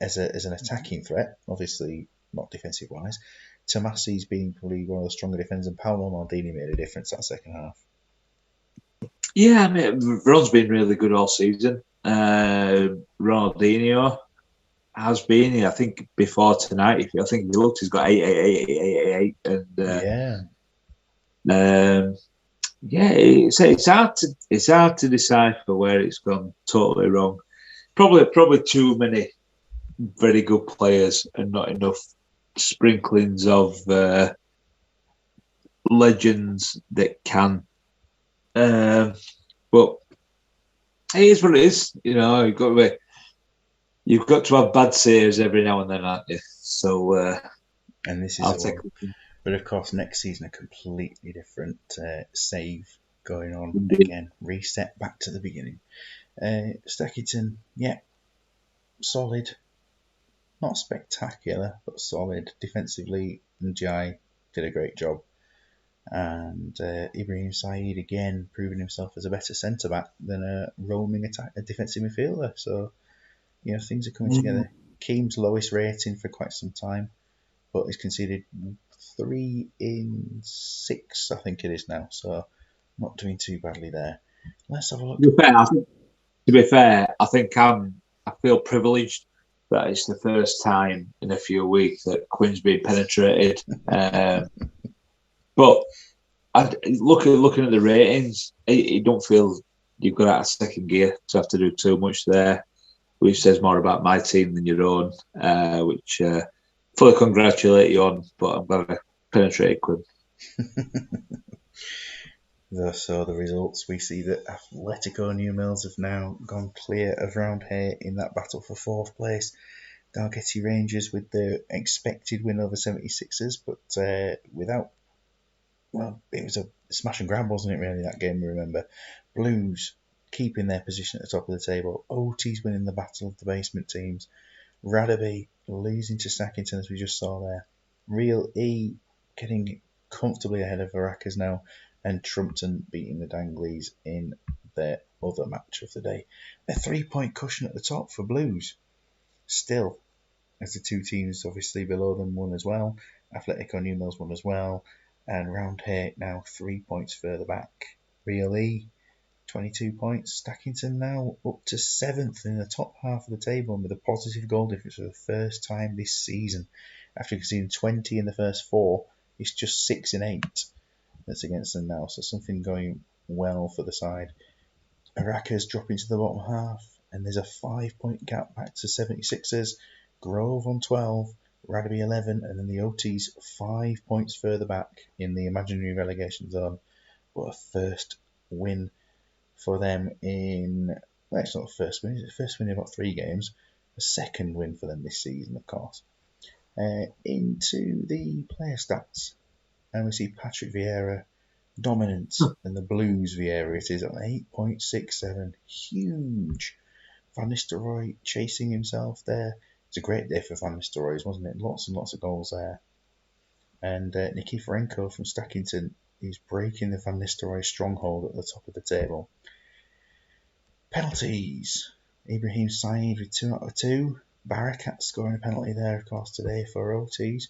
as an attacking threat. Obviously, not defensive-wise. Tomasi's been probably one of the stronger defenders, and Paolo Maldini made a difference that second half. Yeah, I mean, Veron's been really good all season. Ronaldinho has been. I think before tonight, I think he looked, he's got 8, and it's hard to decipher where it's gone totally wrong. Probably too many very good players and not enough sprinklings of legends that can. But it is what it is. You've got to have bad saves every now and then, aren't you? So and this is I'll the take one. But of course, next season a completely different save going on Indeed. again. Reset back to the beginning. Stackington, yeah, solid. Not spectacular, but solid. Defensively, Njai did a great job. And Ibrahim Saeed again proving himself as a better centre back than a roaming a defensive midfielder. So, things are coming together. Keem's lowest rating for quite some time, but he's conceded 3 in 6, I think it is now. So, not doing too badly there. Let's have a look. To be fair, I think I feel privileged that it's the first time in a few weeks that Quinn's been penetrated. But looking at the ratings, you don't feel you've got out of second gear to have to do too much there, which says more about my team than your own, which fully congratulate you on, but I'm glad I penetrated Quinn. So the results, we see that Atletico Newmilns have now gone clear of round here in that battle for 4th place. Dalgety Rangers with the expected win over 76ers, but without, well, it was a smash and grab, wasn't it, really, that game, we remember. Blues keeping their position at the top of the table. OT's winning the battle of the basement teams. Radaby losing to Sackington, as we just saw there. Real E getting comfortably ahead of Varacas now, and Trumpton beating the Danglies in their other match of the day. A 3-point cushion at the top for Blues. Still, as the two teams obviously below them won as well. Atletico Newmilns won as well. And round here now 3 points further back. Real E, 22 points. Stackington now up to 7th in the top half of the table and with a positive goal difference for the first time this season. After conceding 20 in the first 4, it's just 6 in 8 that's against them now. So something going well for the side. Araka's dropping to the bottom half, and there's a 5-point gap back to 76ers. Grove on 12, Radaby 11, and then the OTs 5 points further back in the imaginary relegation zone. But a first win for them in, well, it's not the first win, it's the first win in about 3 games. A second win for them this season, of course. Into the player stats, and we see Patrick Vieira dominant, and the Blues Vieira it is at 8.67, huge. Van Nistelrooy chasing himself there. It's a great day for Van Nistelrooy, wasn't it? Lots and lots of goals there. And Nikiforenko from Stackington is breaking the Van Nistelrooy stronghold at the top of the table. Penalties. Ibrahim Saeed with 2 out of 2. Barakat scoring a penalty there, of course, today for OTs.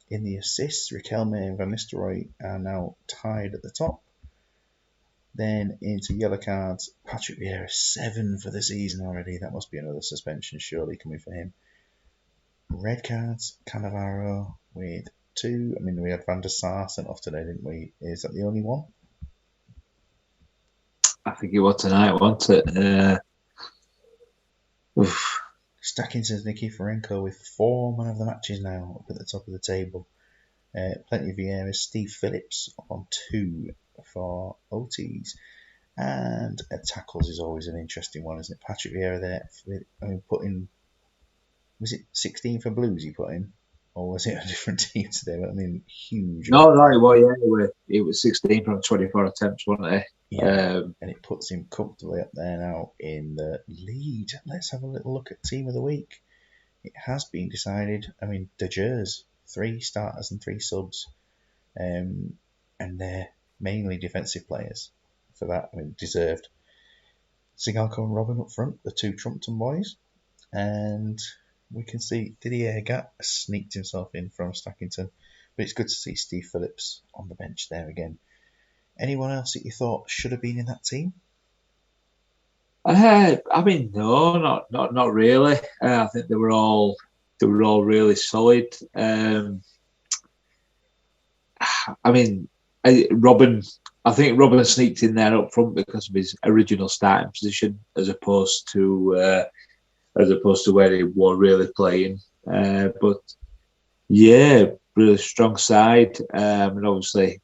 In the assists, Riquelme and Van Nistelrooy are now tied at the top. Then into yellow cards, Patrick Vieira 7 for the season already. That must be another suspension surely coming for him. Red cards, Cannavaro with 2. I mean, we had Van der Sar sent off today, didn't we? Is that the only one? I think it was tonight, wasn't it? Stackington's Nikiforenko with 4 man of the matches now up at the top of the table. Plenty of Vieira's. Steve Phillips on 2 for OTs. And tackles is always an interesting one, isn't it? Patrick Vieira there, put in, was it 16 for Blues he put in? Or was it a different team today? I mean, huge. No, it was 16 from 24 attempts, wasn't it? Yeah, and it puts him comfortably up there now in the lead. Let's have a little look at Team of the Week. It has been decided. I mean, De Gers, 3 starters and 3 subs. And they're mainly defensive players for that. I mean, deserved. Sigalko and Robin up front, the 2 Trumpton boys. And we can see Didier Gat sneaked himself in from Stackington. But it's good to see Steve Phillips on the bench there again. Anyone else that you thought should have been in that team? I mean, no, not really. I think they were all really solid. I mean, Robin. I think Robin sneaked in there up front because of his original starting position, as opposed to as opposed to where they were really playing. But yeah, really strong side, and obviously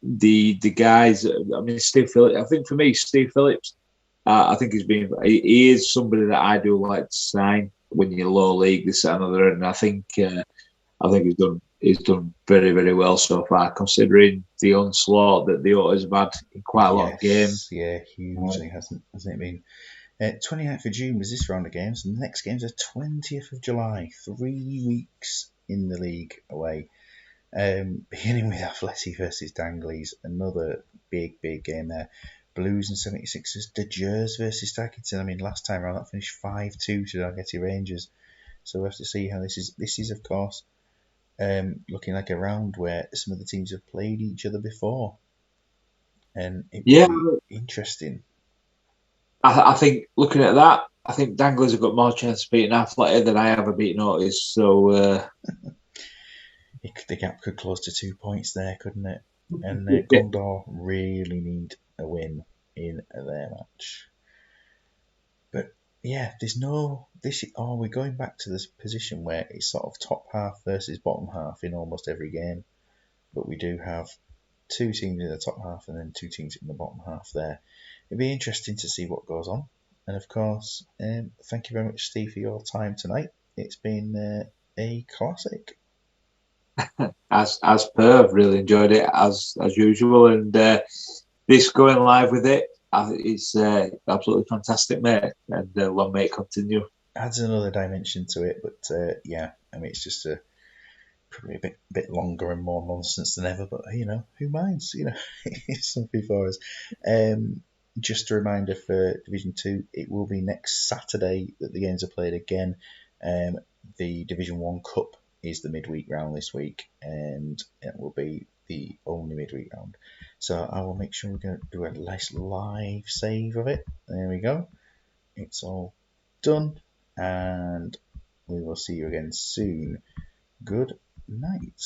the guys. I mean, Steve Phillips. I think for me, Steve Phillips. I think he is somebody that I do like to sign when you're low league, this and another, and I think he's done very, very well so far, considering the onslaught that the Otters have had in quite a lot of games. Yes, yeah, hugely, hasn't it been? 29th of June was this round of games, and the next game's the 20th of July. 3 weeks in the league away. Beginning with Athletic versus Danglies, another big game there. Blues and 76ers, De Gers versus Stackerton. I mean, last time round that finished 5-2 to Dalgety Rangers. So we have to see how this is. This is, of course, looking like a round where some of the teams have played each other before, and it will Yeah, be interesting. I think looking at that, I think Danglers have got more chance of beating Athletic than I ever beaten Otis. So The gap could close to 2 points there, couldn't it? And yeah, Gondor really need a win in their match. But yeah, there's no this. Oh, we're going back to this position where it's sort of top half versus bottom half in almost every game. But we do have two teams in the top half and then two teams in the bottom half there. It'd be interesting to see what goes on. And of course, thank you very much, Steve, for your time tonight. It's been a classic. as per, I've really enjoyed it as usual, and this going live with it, it's absolutely fantastic, mate. And long may it continue. Adds another dimension to it, but yeah, I mean, it's just probably a bit longer and more nonsense than ever. But who minds? It's something for us. Just a reminder for Division 2, it will be next Saturday that the games are played again. The Division 1 Cup is the midweek round this week, and it will be the only midweek round. So I will make sure we're going to do a nice live save of it. There we go. It's all done, and we will see you again soon. Good night.